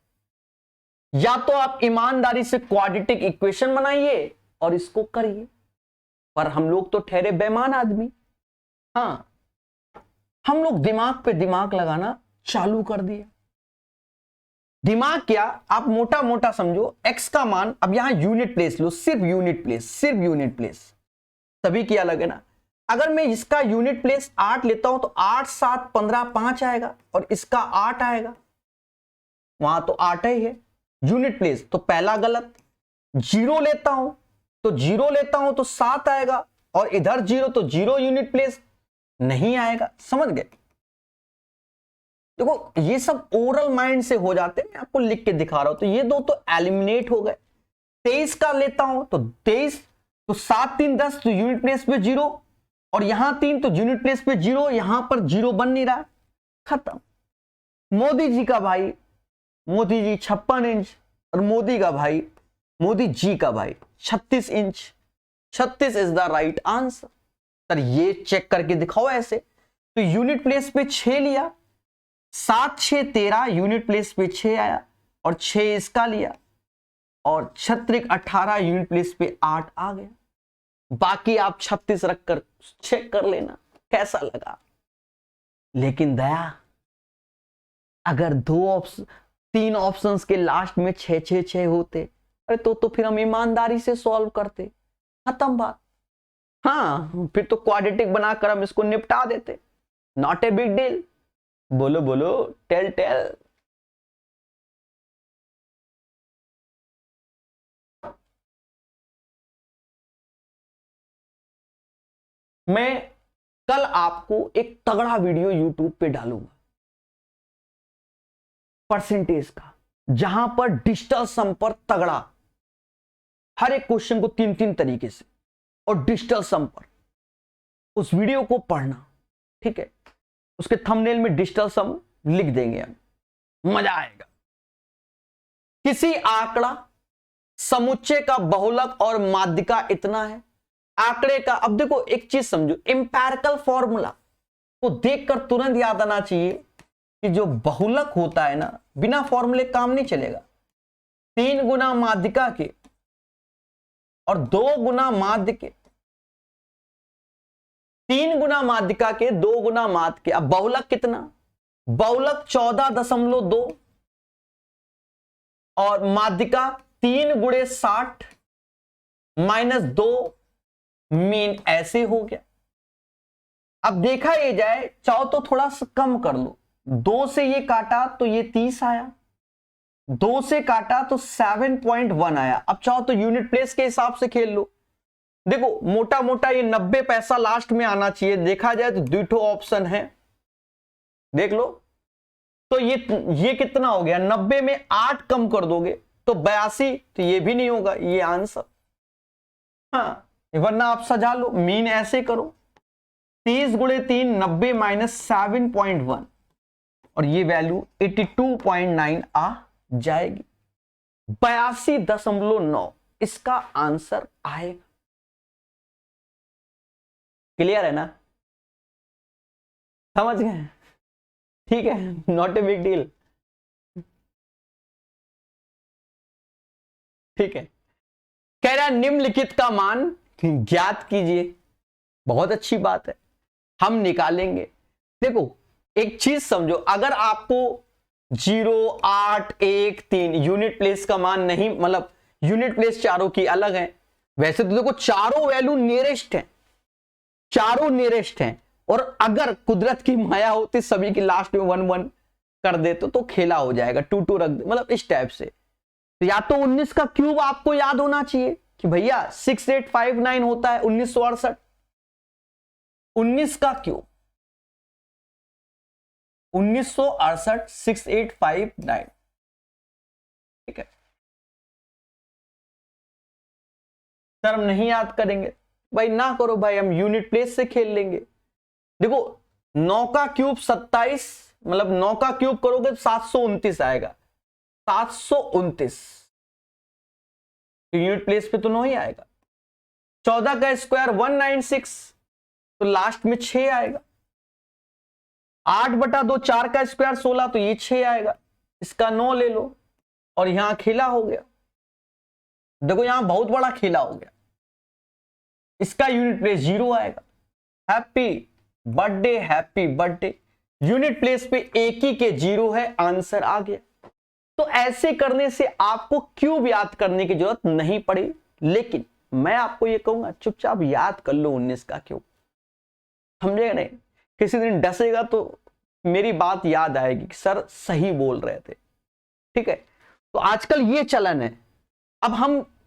या तो आप ईमानदारी से क्वाड्रेटिक इक्वेशन बनाइए और इसको करिए, पर हम लोग तो ठहरे बेईमान आदमी। हाँ, हम लोग दिमाग पे दिमाग लगाना चालू कर दिया। दिमाग क्या, आप मोटा मोटा समझो, x का मान, अब यहां यूनिट प्लेस लो, सिर्फ यूनिट प्लेस, सभी की अलग है ना। अगर मैं इसका यूनिट प्लेस 8 लेता हूं तो 8 7 15 5 आएगा और इसका 8 आएगा, वहां तो 8 ही है यूनिट प्लेस, तो पहला गलत। 0 लेता हूं तो 7 आएगा और इधर 0 तो 0 यूनिट प्लेस नहीं आएगा। समझ गए? देखो ये सब ओरल माइंड से हो जाते हैं, मैं आपको लिख के दिखा रहा हूं। तो ये दो तो एलिमिनेट हो गए। 23 का लेता हूं तो 23, तो 7 3 10 तो यूनिट प्लेस पे 0 और यहां 3 तो यूनिट प्लेस पे 0, यहां पर 0 बन नहीं रहा, खत्म। मोदी जी का भाई, मोदी जी 56 इंच और मोदी जी का भाई 36 inch. 36 is the right answer. Sir ये चेक करके दिखाओ ऐसे। तो यूनिट प्लेस पे 6 लिया, 7 6 13, यूनिट प्लेस पे 6 आया और 6 इसका लिया और 36 18, यूनिट प्लेस पे 8 आ गया। बाकी आप 36 रखकर चेक कर लेना कैसा लगा। लेकिन दया, अगर 3 ऑप्शंस के लास्ट में 6 6 6 होते, अरे तो फिर हम ईमानदारी से सॉल्व करते, खत्म बात। हाँ, फिर तो क्वाड्रेटिक बनाकर हम इसको निपटा देते, नॉट ए बिग डील। बोलो बोलो, टेल। मैं कल आपको एक तगड़ा वीडियो YouTube पे डालूंगा परसेंटेज का, जहां पर डिजिटल सम पर तगड़ा, हर एक क्वेश्चन को 3 तरीके से और डिजिटल सम पर। उस वीडियो को पढ़ना, ठीक है? उसके थंबनेल में डिजिटल सम लिख देंगे हम, मजा आएगा। किसी आंकड़ा समुच्चय का बहुलक और माध्यिका इतना है। आंकड़े का, अब देखो एक चीज समझो, इंपैरिकल फॉर्मूला को देखकर तुरंत याद आना चाहिए कि जो बहुलक होता है ना, बिना फॉर्मूले काम नहीं चलेगा। 3 गुना माध्यिका के और 2 गुना माध्य के, 3 गुना माध्यिका के 2 गुना माध्य के। अब बहुलक कितना? बहुलक 14.2 और माध्यिका 3 गुणे 60 माइनस 2, मीन ऐसे हो गया। अब देखा ये जाए, चाहो तो थोड़ा सा कम कर लो, 2 से ये काटा तो ये 30 आया, 2 से काटा तो 7.1 आया। अब चाहो तो यूनिट प्लेस के हिसाब से खेल लो। देखो मोटा मोटा ये 90 पैसा लास्ट में आना चाहिए। देखा जाए तो दूठो ऑप्शन है, देख लो। तो ये कितना हो गया? 90 में 8 कम कर दोगे तो 82, तो ये भी नहीं होगा ये आंसर। हाँ, वरना आप सजा लो, मीन ऐसे करो, 30 गुणे 3 90 माइनस 7.1 और ये वैल्यू 82.9 आ जाएगी। 82.9 इसका आंसर आएगा। क्लियर है ना? समझ गए? ठीक है, नॉट ए बिग डील। ठीक है, कह रहा निम्नलिखित का मान ज्ञात कीजिए। बहुत अच्छी बात है, हम निकालेंगे। देखो एक चीज समझो, अगर आपको 0, 8, 1, 3 यूनिट प्लेस का मान नहीं, मतलब यूनिट प्लेस चारों की अलग है। वैसे तो देखो चारों वैल्यू नियरेस्ट हैं, चारों नियरेस्ट हैं, और अगर कुदरत की माया होती सभी की लास्ट में 1 1 कर दे तो खेला हो जाएगा, 2 2 रख दे, मतलब इस टाइप से। तो या तो 19 का क्यूब आपको याद होना चाहिए कि भैया 6859 होता है 1968। 19 का क्यूब 1968 6859। ठीक है सर, हम नहीं याद करेंगे भाई, ना करो भाई, हम यूनिट प्लेस से खेल लेंगे। देखो 9 का क्यूब 27, मतलब 9 का क्यूब करोगे तो 729 आएगा, 729 यूनिट प्लेस पे तो 9 ही आएगा। 14 का स्क्वायर 196, तो लास्ट में 6 आएगा। 8/2 4 का स्क्वायर 16, तो ये 6 आएगा। इसका 9 ले लो और यहां खेला हो गया। देखो यहां बहुत बड़ा खेला हो गया। इसका यूनिट प्लेस 0 आएगा। Happy birthday, happy birthday. Unit place पे एक ही के 0 है, आंसर आ गया। तो ऐसे करने से आपको क्यूब याद करने की जरूरत नहीं पड़ी, लेकिन मैं आपको ये कहूंगा चुपचाप याद कर लो 19 का क्यूब। समझेगा नहीं? किसी दिन डसेगा तो मेरी बात याद आएगी कि सर सही बोल रहे थे। ठीक है, तो आजकल ये चलन है। अब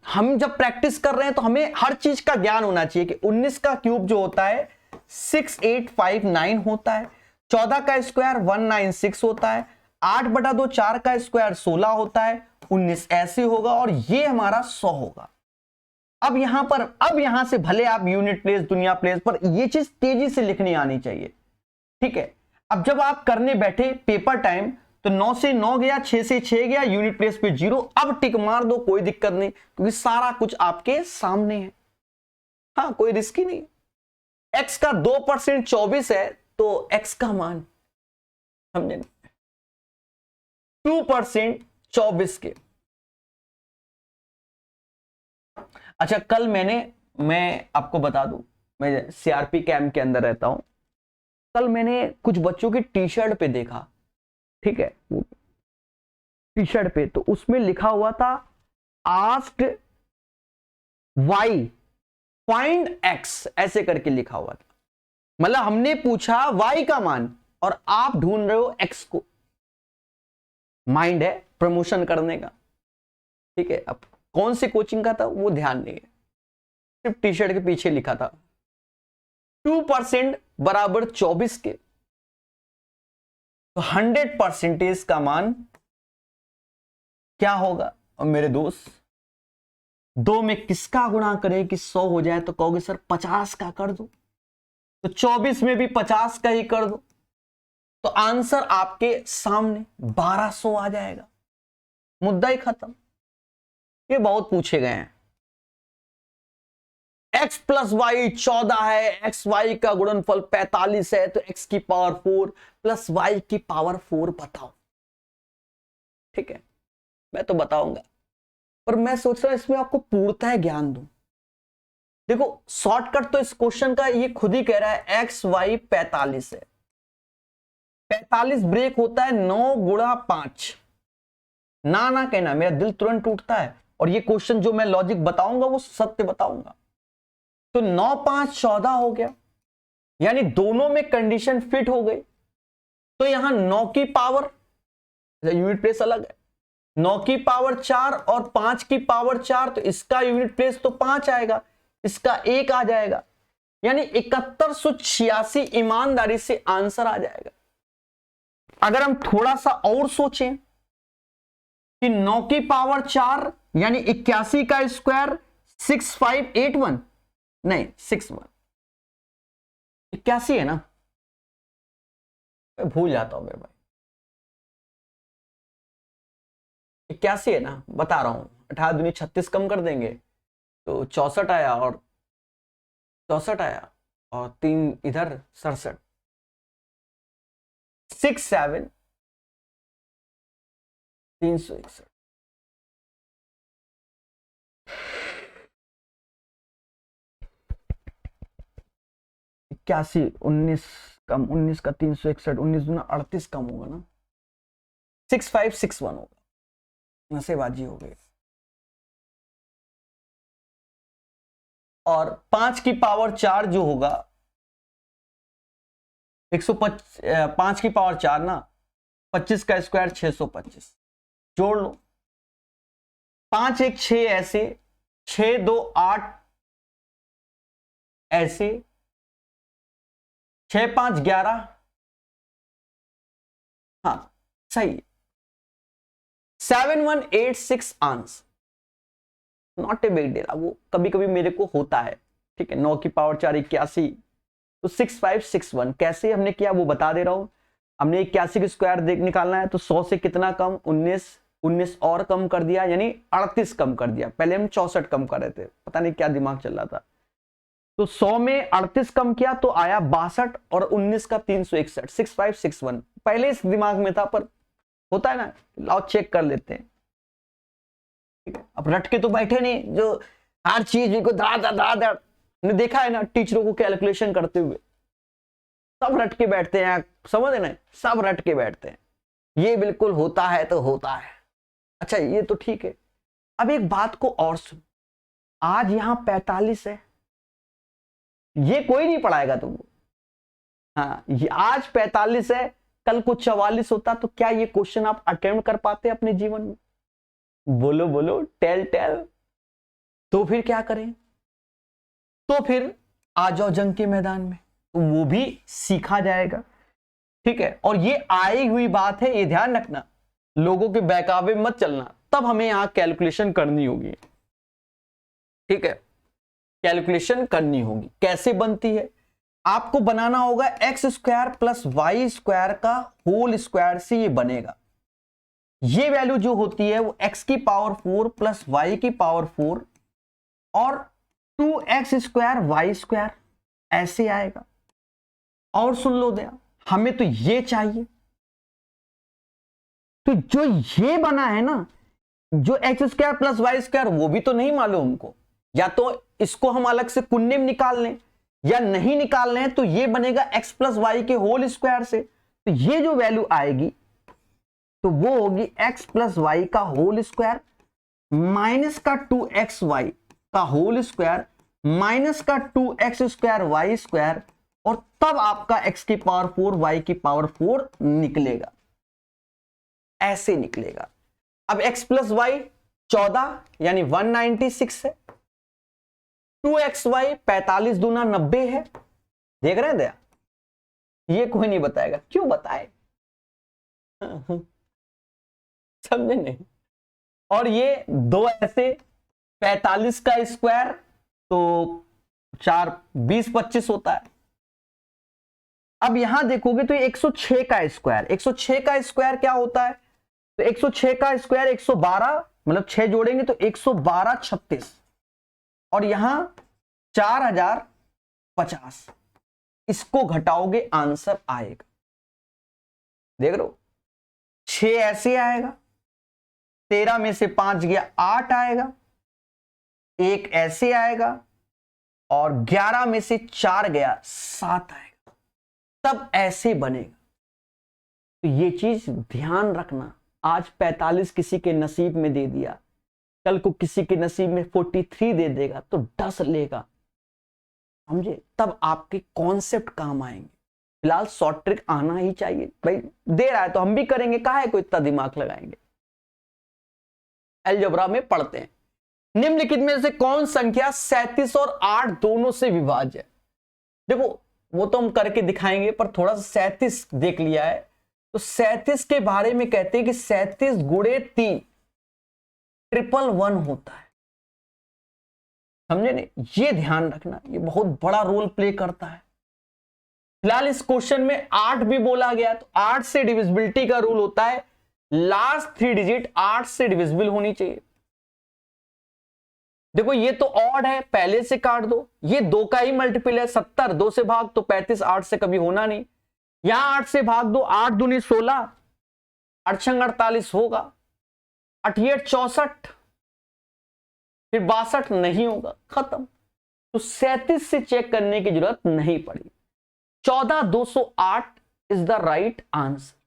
हम जब प्रैक्टिस कर रहे हैं तो हमें हर चीज का ज्ञान होना चाहिए कि 19 का क्यूब जो होता है 6859 होता है, 14 का स्क्वायर 196 होता है, 8/2 4 का स्क्वायर 16 होता है, 19 ऐसे होगा और ये हमारा 100 होगा। अब यहां से भले आप यूनिट प्लेस दुनिया प्लेस पर ये चीज तेजी से लिखनी आनी चाहिए। ठीक है, अब जब आप करने बैठे पेपर टाइम तो 9 से 9 गया, 6 से 6 गया, यूनिट प्लेस पे 0। अब टिक मार दो, कोई दिक्कत नहीं, क्योंकि सारा कुछ आपके सामने है। हाँ, कोई रिस्क ही नहीं। x का 2% 24 है, तो x का मान समझे, 2% 24 के। अच्छा, कल मैं आपको बता दूं, मैं सीआरपी कैंप के अंदर रहता हूं। कल मैंने कुछ बच्चों की टी शर्ट पे देखा, ठीक है, टी शर्ट पे, तो उसमें लिखा हुआ था आस्क्ड वाई फाइंड एक्स, ऐसे करके लिखा हुआ था। मतलब हमने पूछा वाई का मान और आप ढूंढ रहे हो एक्स को। माइंड है प्रमोशन करने का। ठीक है, अब कौन सी कोचिंग का था वो ध्यान नहीं है, सिर्फ टी शर्ट के पीछे लिखा था 2% बराबर 24 के, तो 100% का मान क्या होगा? और मेरे दोस्त, 2 में किसका गुणा करें कि 100 हो जाए? तो कहोगे सर 50 का कर दो, तो 24 में भी 50 का ही कर दो। तो आंसर आपके सामने 1200 आ जाएगा, मुद्दा ही खत्म। ये बहुत पूछे गए हैं। x प्लस वाई 14 है, एक्स वाई का गुणनफल 45 है, तो x की पावर 4 प्लस वाई की पावर 4 बताओ। ठीक है, मैं तो बताऊंगा, पर मैं सोच रहा हूं इसमें आपको पूर्णतः ज्ञान दूं। देखो शॉर्टकट तो इस क्वेश्चन का ये खुद ही कह रहा है, एक्स वाई 45 है, 45 ब्रेक होता है 9 गुणा 5। ना ना कहना, मेरा दिल तुरंत टूटता है, और ये क्वेश्चन जो मैं लॉजिक बताऊंगा वो सत्य बताऊंगा। तो 9 5 14 हो गया, यानी दोनों में कंडीशन फिट हो गई। तो यहां 9 की पावर, यूनिट प्लेस अलग है, 9 की पावर 4 और 5 की पावर 4, तो इसका यूनिट प्लेस तो 5 आएगा, इसका 1 आ जाएगा, यानी 7186 ईमानदारी से आंसर आ जाएगा। अगर हम थोड़ा सा और सोचें कि 9 की पावर 4 यानी 81 का स्क्वायर 6581, नहीं 61, 81 है ना, मैं भूल जाता हूं मेरे भाई, 81 है ना, बता रहा हूं। 18 दूनी 36 कम कर देंगे तो 64 आया, और 64 आया, और 3 इधर 67, 67 361। 81 19 कम, 19 का 361, 19 दूना 38 कम होगा ना, 6561 होगा, नसेबाजी हो गई। और 5 की पावर 4 जो होगा 125, 5 की पावर 4 ना, 25 का स्क्वायर 625, जोड़ लो, 5 1 6 ऐसे, 6 2 8 ऐसे, 6 5 11, हाँ सही है, 7186 answer, not a big deal. वो कभी कभी मेरे को होता है, ठीक है। 9 की पावर 4 81, तो 6561 कैसे हमने किया वो बता दे रहा हूं। हमने 81 का स्क्वायर देख निकालना है, तो 100 से कितना कम, 19, 19 और कम कर दिया, यानी 38 कम कर दिया। पहले हम 64 कम कर रहे थे, पता नहीं क्या दिमाग चल रहा था। तो 100 में 38 कम किया तो आया 62, और 19 का 361, 6561 पहले इस दिमाग में था, पर होता है ना, लाओ चेक कर लेते हैं। अब रट के तो बैठे नहीं, जो हर चीज को धड़ा ने देखा है ना टीचरों को कैलकुलेशन करते हुए, सब रट के बैठते हैं, समझ ना, सब रट के बैठते हैं, ये बिल्कुल होता है तो होता है। अच्छा ये तो ठीक है, अब एक बात को और सुन, आज यहां 45 है, ये कोई नहीं पढ़ाएगा तुमको। हाँ ये आज 45 है, कल को 44 होता, तो क्या ये क्वेश्चन आप अटेम्प्ट कर पाते अपने जीवन में? बोलो बोलो, टेल टेल। तो फिर क्या करें? तो फिर आ जाओ जंग के मैदान में, तो वो भी सीखा जाएगा, ठीक है। और ये आई हुई बात है, ये ध्यान रखना, लोगों के बहकावे मत चलना, तब हमें यहां कैलकुलेशन करनी होगी, ठीक है। कैलकुलेशन करनी होगी, कैसे बनती है? आपको बनाना होगा x square plus y square का होल स्क्वायर से ये बनेगा। ये वैल्यू जो होती है वो x की पावर 4 प्लस वाई की पावर 4 और 2x स्क्वायर वाई स्क्वायर ऐसे आएगा। और सुन लो दया, हमें तो ये चाहिए, तो जो ये बना है ना, जो x square plus y square, वो भी तो नहीं मालूम हमको, या तो इसको हम अलग से कुन्ने में निकाल लें, या नहीं निकाल लें तो ये बनेगा एक्स प्लस वाई के होल स्क्वायर से। तो ये जो वैल्यू आएगी तो वो होगी एक्स प्लस वाई का होल स्क्वायर माइनस का 2x वाई का होल स्क्वायर माइनस का 2x स्क्वायर वाई स्क्वायर, और तब आपका x की पावर 4 y की पावर 4 निकलेगा, ऐसे निकलेगा। अब x प्लस वाई 14 यानी 196 है, 2xy 45 दूना 90 है। देख रहे हैं दया, ये कोई नहीं बताएगा, क्यों बताए, समझे नहीं। और ये दो ऐसे 45 का स्क्वायर तो 4 20 25 होता है, अब यहां देखोगे तो 106 का स्क्वायर, 106 का स्क्वायर क्या होता है? तो 106 का स्क्वायर 112, मतलब 6 जोड़ेंगे तो 112 36, और यहां 4050, इसको घटाओगे आंसर आएगा। देख रहे हो, 6 ऐसे आएगा, 13 में से 5 गया 8 आएगा, 1 ऐसे आएगा, और 11 में से 4 गया 7 आएगा, तब ऐसे बनेगा। तो ये चीज ध्यान रखना। आज 45 किसी के नसीब में दे दिया, कल को किसी के नसीब में 43 दे देगा तो डस लेगा, समझे? तब आपके कॉन्सेप्ट काम आएंगे। फिलहाल शॉर्ट ट्रिक आना ही चाहिए भाई, दे रहा है तो हम भी करेंगे, काहे को इतना दिमाग लगाएंगे। अलजेब्रा में पढ़ते हैं, निम्नलिखित में से कौन संख्या 37 और 8 दोनों से विभाज्य है? देखो वो तो हम करके दिखाएंगे, पर थोड़ा सा 37 देख लिया है, तो 37 के बारे में कहते हैं कि 37 गुणे 3 111 होता है, समझे नहीं? ये ध्यान रखना, ये बहुत बड़ा रोल प्ले करता है। फिलहाल इस क्वेश्चन में 8 भी बोला गया, तो 8 से डिविजिबिलिटी का रूल होता है, लास्ट 3 डिजिट 8 से डिविजिबल होनी चाहिए। देखो ये तो ऑड है, पहले से काट दो, ये 2 का ही मल्टीपल है, 70 2 से भाग तो 35, 8 से कभी होना नहीं, यहां 8 से भाग दो, 8 दूनी 16, 8 48 होगा, 88 64, फिर 62 नहीं होगा, खत्म। तो 37 से चेक करने की जरूरत नहीं पड़ी, 14208 इज द राइट आंसर।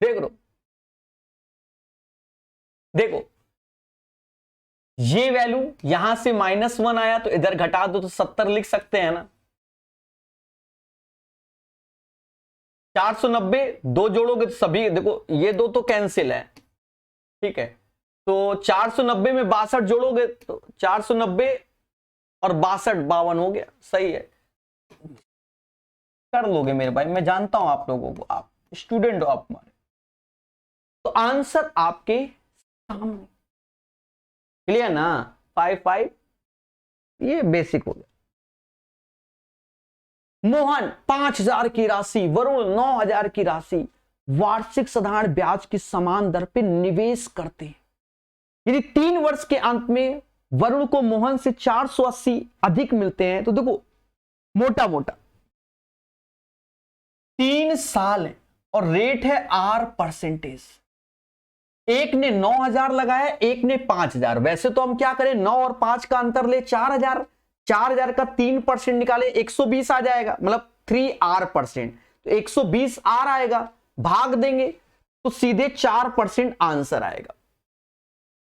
देख लो, देखो ये वैल्यू यहां से -1 आया तो इधर घटा दो तो 70 लिख सकते हैं ना। 490 दो जोड़ोगे तो सभी, देखो ये दो तो कैंसिल है, ठीक है, तो 490 में 62 जोड़ोगे तो 490 और 62 52 हो गया, सही है, कर लोगे मेरे भाई, मैं जानता हूं आप लोगों को, आप स्टूडेंट हो आप हमारे। तो आंसर आपके सामने, क्लियर ना? 5 ये बेसिक हो गया। मोहन 5000 की राशि, वरुण 9000 की राशि वार्षिक साधारण ब्याज की समान दर पर निवेश करते हैं। यदि 3 वर्ष के अंत में वरुण को मोहन से 480 अधिक मिलते हैं, तो देखो मोटा मोटा 3 साल है और रेट है R%। एक ने 9000 लगाया, एक ने 5000। वैसे तो हम क्या करें, 9 और 5 का अंतर ले 4000, 4000 का 3% निकाले 120 आ जाएगा, मतलब 3R%, तो 120 R आएगा, भाग देंगे तो सीधे 4% आंसर आएगा।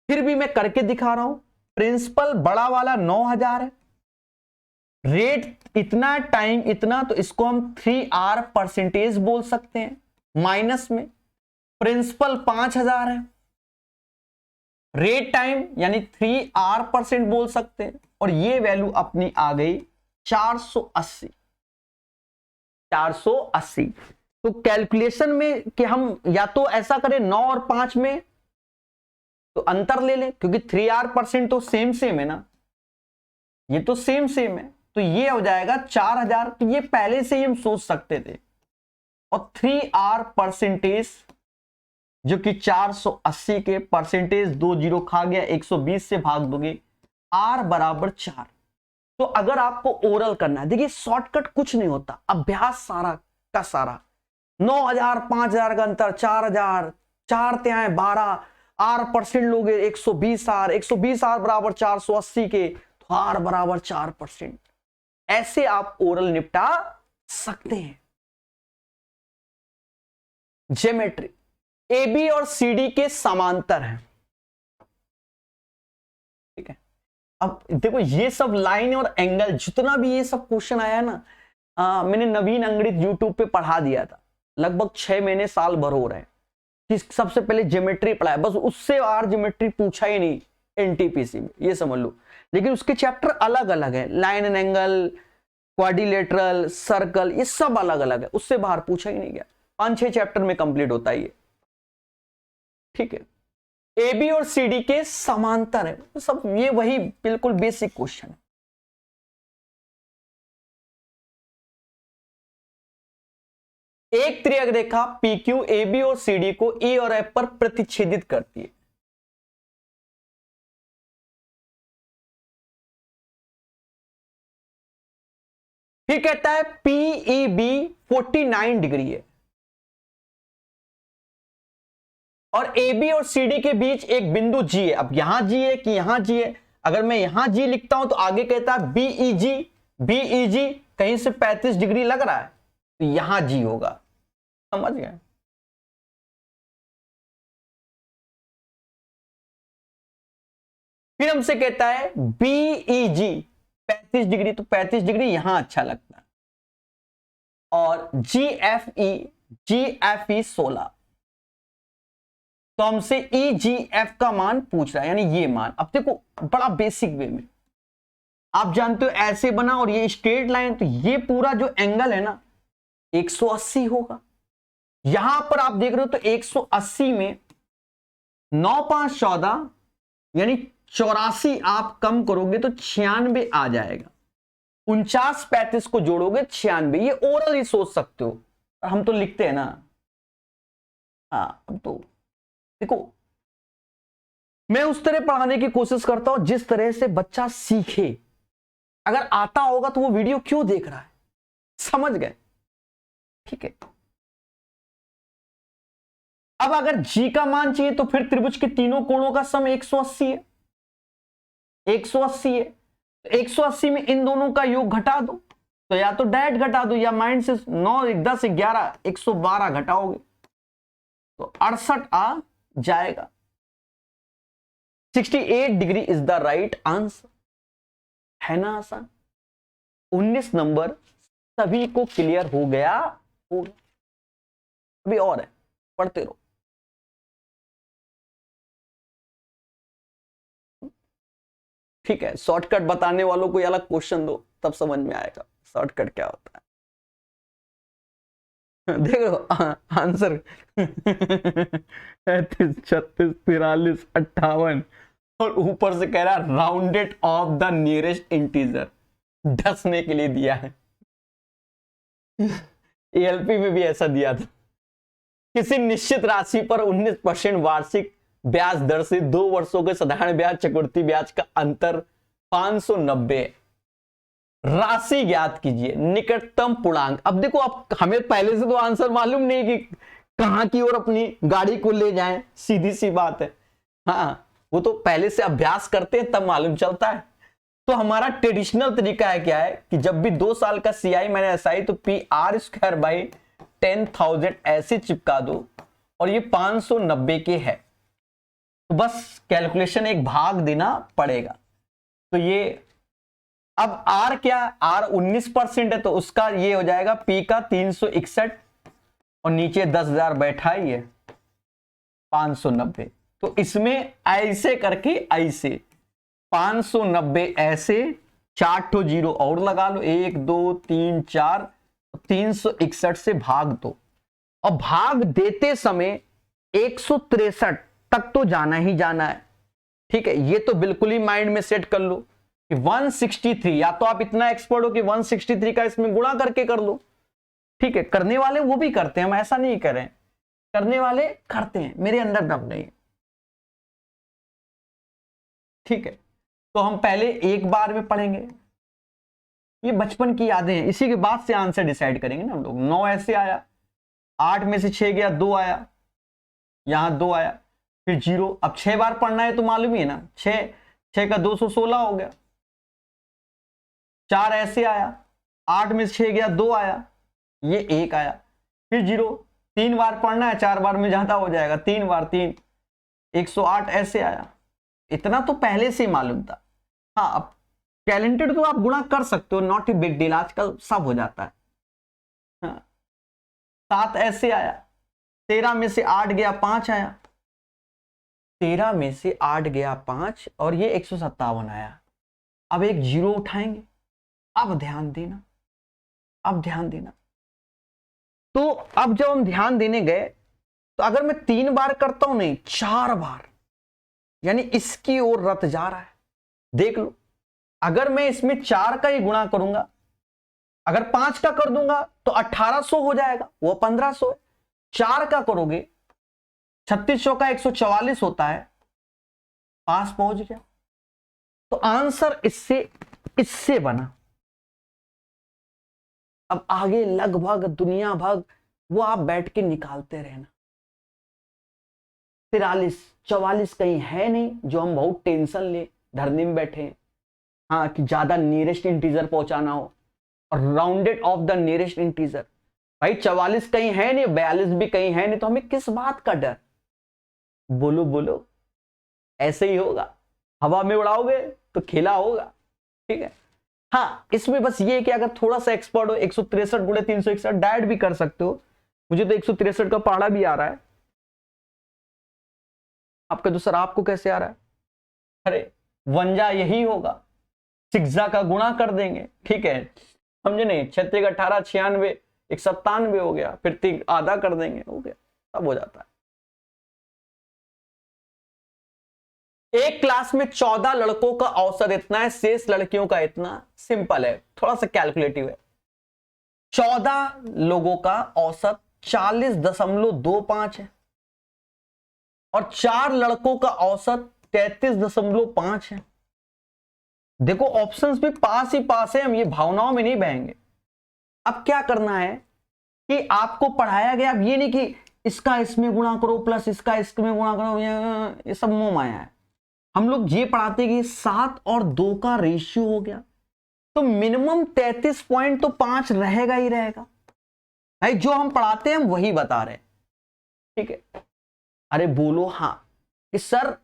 फिर भी मैं करके दिखा रहा हूं, प्रिंसिपल बड़ा वाला 9000 है, रेट इतना, टाइम इतना, तो इसको हम 3R% बोल सकते हैं, माइनस में प्रिंसिपल 5000 है, रेट टाइम यानी 3R% बोल सकते हैं, और ये वैल्यू अपनी आ गई 480। 480 तो कैलकुलेशन में कि हम या तो ऐसा करें 9 और 5 में तो अंतर ले लें, क्योंकि 3R% तो सेम है ना, ये तो सेम है, तो ये हो जाएगा 4000, तो ये पहले से ही हम सोच सकते थे। और 3R% जो कि 480 के परसेंटेज 2 जीरो खा गया, 120 से भाग दोगे, R बराबर 4। तो अगर आपको ओरल करना है, देखिए शॉर्टकट कुछ नहीं होता, अभ्यास सारा का सारा, 9000 5000 का अंतर, 4000, 4 तिहाई 12, R% लोगे 120R, 120R बराबर 480 के, तो R बराबर 4%। ऐसे आप ओरल निपटा सकते हैं। ज्योमेट्री, AB और CD के समांतर हैं, ठीक है। अब देखो ये सब लाइन और एंगल, जितना भी ये सब क्वेश्चन आया ना, मैंने नवीन अंग्रेज यूट्यूब पे पढ़ा दिया था, लगभग 6 महीने साल भर हो रहे हैं कि सबसे पहले ज्योमेट्री पढ़ाया, बस उससे और ज्योमेट्री पूछा ही नहीं एनटीपीसी में, ये समझ लो। लेकिन उसके चैप्टर अलग अलग है, line and angle, quadrilateral, circle, ये सब अलग अलग है, उससे बाहर पूछा ही नहीं गया। 5-6 चैप्टर में कंप्लीट होता है ये, ठीक है। ए बी और सी डी के समांतर है। सब ये वही बिल्कुल बेसिक क्वेश्चन है। एक त्रियक रेखा पी क्यू ए बी और सी डी को ई और एफ पर प्रतिच्छेदित करती है। फिर कहता है पीई बी 49 डिग्री है और ए बी और सी डी के बीच एक बिंदु जी है। अब यहां जी है कि यहां जी है? अगर मैं यहां जी लिखता हूं तो आगे कहता है बीईजी कहीं से 35 डिग्री लग रहा है तो यहां जी होगा। समझ गए? फिर हमसे कहता है बीईजी 35 डिग्री, तो 35 डिग्री यहां अच्छा लगता है। और जीएफई 16, तो हमसे ईजीएफ का मान पूछ रहा है, यानी ये मान। अब देखो बड़ा बेसिक वे में आप जानते हो ऐसे बना और ये स्ट्रेट लाइन, तो ये पूरा जो एंगल है ना 180 होगा। यहां पर आप देख रहे हो तो 180 में 9 5 14 यानी 84 आप कम करोगे तो 96 आ जाएगा। 49 35 को जोड़ोगे 96। ये ओरल ही सोच सकते हो, हम तो लिखते हैं ना। हाँ, अब तो देखो मैं उस तरह पढ़ाने की कोशिश करता हूं जिस तरह से बच्चा सीखे। अगर आता होगा तो वो वीडियो क्यों देख रहा है? समझ गए? ठीक है। अब अगर जी का मान चाहिए तो फिर त्रिभुज के तीनों कोणों का सम 180 है। 180 है, 180 में इन दोनों का योग घटा दो, तो या तो डायरेक्ट घटा दो या माइंड से 9 10 11 112 घटाओगे तो 68 आ जाएगा। 68 degree is the right answer. है ना आसान? 19 नंबर सभी को क्लियर हो गया होगा। अभी और है, पढ़ते रहो। ठीक है, शॉर्टकट बताने वालों को अलग क्वेश्चन दो तब समझ में आएगा शॉर्टकट क्या होता है। देख लो आंसर 35 36 43 58 और ऊपर से कह रहा है rounded off the nearest integer, डसने के लिए दिया है। एएलपी में भी ऐसा दिया था। किसी निश्चित राशि पर 19% वार्षिक ब्याज दर से 2 वर्षों के साधारण ब्याज चक्रवृद्धि ब्याज का अंतर 590। राशि ज्ञात कीजिए, निकटतम पूर्णांक। अब देखो अब हमें पहले से तो आंसर मालूम नहीं कि कहां की ओर अपनी गाड़ी को ले जाएं, सीधी सी बात है। हाँ, वो तो पहले से अभ्यास करते हैं तब मालूम चलता है। तो हमारा ट्रेडिशनल तरीका है क्या है कि जब भी 2 साल का सीआई मैंने एसआई तो PR² बाई 10,000 ऐसे चिपका दो और ये 590 के है तो बस कैलकुलेशन एक भाग देना पड़ेगा। तो ये अब R क्या, R 19% है तो उसका ये हो जाएगा P का 361 और नीचे 10,000 बैठा ही है 590। तो इसमें ऐसे करके ऐसे 590 ऐसे 4 ठो जीरो और लगा लो, 1 2 3 4 361 से भाग दो और भाग देते समय 163 तक तो जाना ही जाना है। ठीक है, ये तो बिल्कुल ही माइंड में सेट कर लो कि 163, या तो आप इतना एक्सपर्ट हो कि 163 का इसमें गुणा करके कर लो। ठीक है, करने वाले वो भी करते हैं, हम ऐसा नहीं करें, करने वाले करते हैं, मेरे अंदर दम नहीं। ठीक है, तो हम पहले एक बार में पढ़ेंगे, ये बचपन की यादें हैं, इसी के बाद से आंसर डिसाइड करेंगे ना हम लोग। 9 ऐसे आया, 8 में से 6 गया, 2 आया, यहां 2 आया, फिर 0। अब 6 बार पढ़ना है तो मालूम ही है ना, 6 का 216 हो गया। 4 ऐसे आया, 8 में से 6 गया, 2 आया, ये 1 आया, फिर 0। 3 बार पढ़ना है, 4 बार में ज्यादा हो जाएगा, 3 बार 3 108 ऐसे आया। इतना तो पहले से मालूम था। हाँ, अब टैलेंटेड तो आप गुणा कर सकते हो, नॉट ए बिग डील, आजकल सब हो जाता है। हाँ, 7 ऐसे आया, 13 में से 8 गया, 5 आया, 13 में से 8 गया 5 और ये 157 आया। अब एक 0 उठाएंगे। अब ध्यान देना, अब ध्यान देना। तो अब जब हम ध्यान देने गए तो अगर मैं 3 बार करता हूं, नहीं 4 बार, यानी इसकी ओर रथ जा रहा है। देख लो, अगर मैं इसमें 4 का ही गुणा करूंगा, अगर 5 का कर दूंगा तो 1800 हो जाएगा, वो 1500 है। 4 का करोगे 3600 का 144 होता है, पास पहुंच गया। तो आंसर इससे बना। अब आगे लगभग दुनिया भग वो आप बैठ के निकालते रहना। 43 44 कहीं है नहीं जो हम बहुत टेंशन ले धरने में बैठे हैं। हाँ, कि ज्यादा नियरेस्ट इंटीजर पहुंचाना हो, और rounded off the nearest integer. भाई 44 कहीं है नहीं, 42 भी कहीं है नहीं, तो हमें किस बात का डर? बोलो बोलो, ऐसे ही होगा। हवा में उड़ाओगे तो खेला होगा। ठीक है। हाँ, इसमें बस ये कि अगर थोड़ा सा एक्सपर्ट हो, 163 गुणे 361 डायरेक्ट भी कर सकते हो। मुझे तो 163 का पहाड़ा भी आ रहा है। आपका तो सर आपको कैसे आ रहा है? अरे वंजा यही होगा, सिक्जा का गुणा कर देंगे। ठीक है, समझे नहीं? 36 18 96 197 हो गया, फिर 3 आधा कर देंगे, हो गया, सब हो जाता है। एक क्लास में 14 लड़कों का औसत इतना है, शेष लड़कियों का इतना। सिंपल है, थोड़ा सा कैलकुलेटिव है। 14 लोगों का औसत 40.25 है, और 4 लड़कों का औसत 33.5 है। देखो ऑप्शंस भी पास ही पास है, हम ये भावनाओं में नहीं बहेंगे। अब क्या करना है कि आपको पढ़ाया गया, अब ये नहीं कि इसका इसमें गुणा करो प्लस इसका इसमें गुणा करो, ये सब मोह माया है। हम लोग ये पढ़ाते कि 7 और 2 का रेशियो हो गया, तो मिनिमम 33.5 रहेगा ही रहेगा। भाई जो हम पढ़ाते हैं हम वही बता रहे हैं। ठीक है। अरे बोलो हाँ कि सर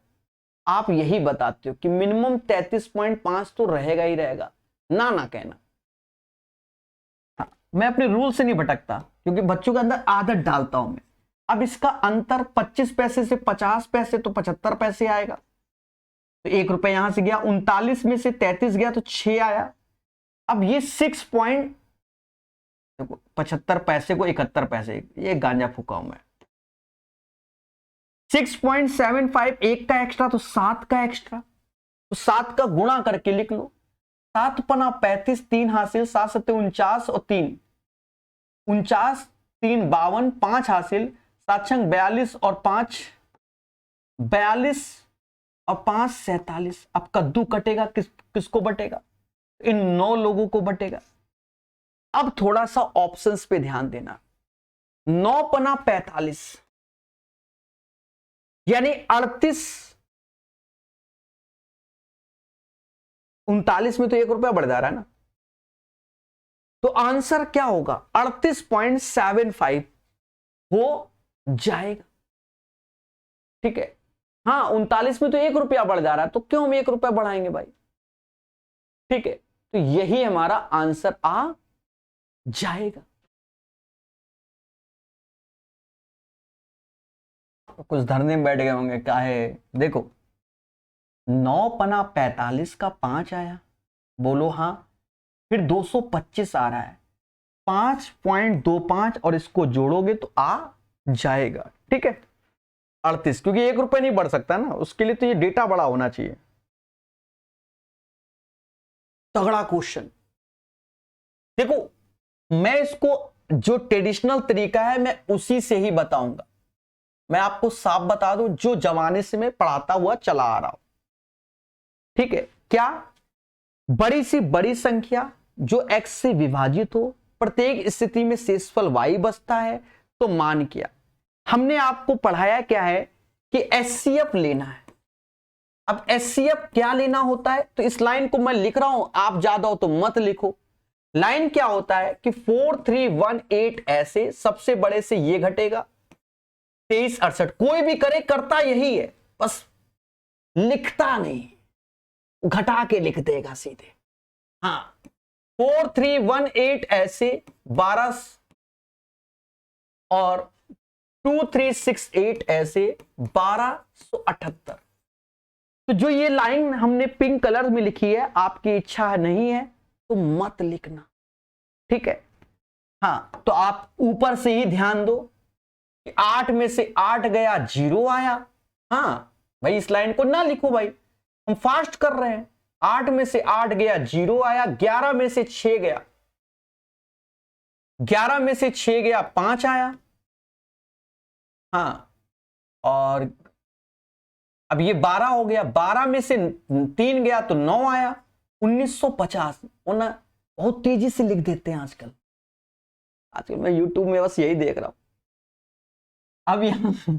आप यही बताते हो कि मिनिमम 33.5 तो रहेगा ही रहेगा, ना ना कहना। हाँ, मैं अपने रूल से नहीं भटकता, क्योंकि बच्चों के अंदर आदत डालता हूं मैं। अब इसका अंतर 25 पैसे से 50 पैसे, तो 75 पैसे आएगा। तो 1 रुपए यहां से गया, 39 में से 33 गया तो 6 आया। अब ये 75 पैसे को 71 पैसे, ये गांजा फूका हूं मैं। 6.75 1 का एक्स्ट्रा, तो 7 का एक्स्ट्रा, तो 7 का गुणा करके लिख लो। 7 पना 35, 3 हासिल, 7 सत्ते 49 और 3 49, 3 52, 5 हासिल, 7 छंग 42 और 5 42 और 5 47। अब कद्दू कटेगा, किसको बटेगा? इन 9 लोगों को बटेगा। अब थोड़ा सा ऑप्शंस पे ध्यान देना। 9 पना 45 यानी 38, 39 में तो 1 रुपया बढ़ जा रहा है ना, तो आंसर क्या होगा? 38.75 हो जाएगा। ठीक है। हाँ, 39 में तो 1 रुपया बढ़ जा रहा है, तो क्यों हम 1 रुपया बढ़ाएंगे भाई? ठीक है, तो यही हमारा आंसर आ जाएगा। तो कुछ धरने में बैठ गए होंगे, क्या है? देखो 9 पना 45 का 5 आया, बोलो हाँ। फिर 225 आ रहा है, 5.25 और इसको जोड़ोगे तो आ जाएगा। ठीक है, 38, क्योंकि 1 रुपए नहीं बढ़ सकता ना, उसके लिए तो ये डेटा बड़ा होना चाहिए। तगड़ा क्वेश्चन। देखो मैं इसको जो ट्रेडिशनल तरीका है मैं उसी से ही बताऊंगा। मैं आपको साफ बता दूं, जो जमाने से मैं पढ़ाता हुआ चला आ रहा हूं। ठीक है, क्या? बड़ी सी बड़ी संख्या जो x से विभाजित हो, प्रत्येक स्थिति में शेषफल y बचता है, तो मान किया। हमने आपको पढ़ाया क्या है कि एचसीएफ लेना है। अब एचसीएफ क्या लेना होता है, तो इस लाइन को मैं लिख रहा हूं, आप ज्यादा हो तो मत लिखो। लाइन क्या होता है कि 4318 ऐसे, सबसे बड़े से ये घटेगा 2368। कोई भी करे करता यही है, बस लिखता नहीं, घटा के लिख देगा सीधे। हाँ, 4318 ऐसे 12 और 2368 ऐसे 1278। तो जो ये लाइन हमने पिंक कलर में लिखी है, आपकी इच्छा नहीं है तो मत लिखना। ठीक है। हाँ, तो आप ऊपर से ही ध्यान दो कि 8 में से 8 गया 0 आया। हाँ, भाई इस लाइन को ना लिखो भाई, हम फास्ट कर रहे हैं। 8 में से 8 गया 0 आया, 11 में से 6 गया, 11 में से 6 गया 5 आया। हाँ, और अब ये 12 हो गया, 12 में से 3 गया तो 9 आया। 1950। ना बहुत तेजी से लिख देते हैं आजकल मैं यूट्यूब में बस यही देख रहा हूं। अब यहां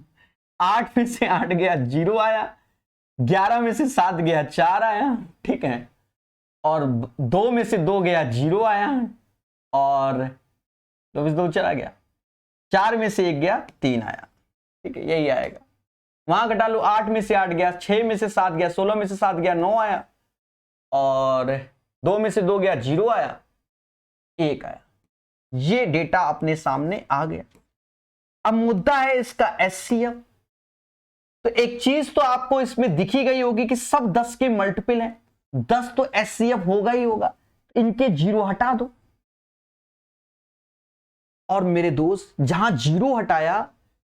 8 में से 8 गया 0 आया, 11 में से 7 गया 4 आया, ठीक है, और 2 में से 2 गया 0 आया, और 2 में से 2 चला गया, 4 में से 1 गया 3 आया, ठीक है, यही आएगा। वहां घटा लो, 8 में से 8 गया, 6 में से 7 गया, 16 में से 7 गया 9 आया, और 2 में से 2 गया 0 आया, 1 आया। ये डेटा अपने सामने आ गया। अब मुद्दा है इसका HCF। तो एक चीज तो आपको इसमें दिखी गई होगी कि सब 10 के मल्टीपल हैं, 10 तो HCF होगा ही होगा, इनके 0 हटा दो। और मेरे दोस्त जहां 0 हटाया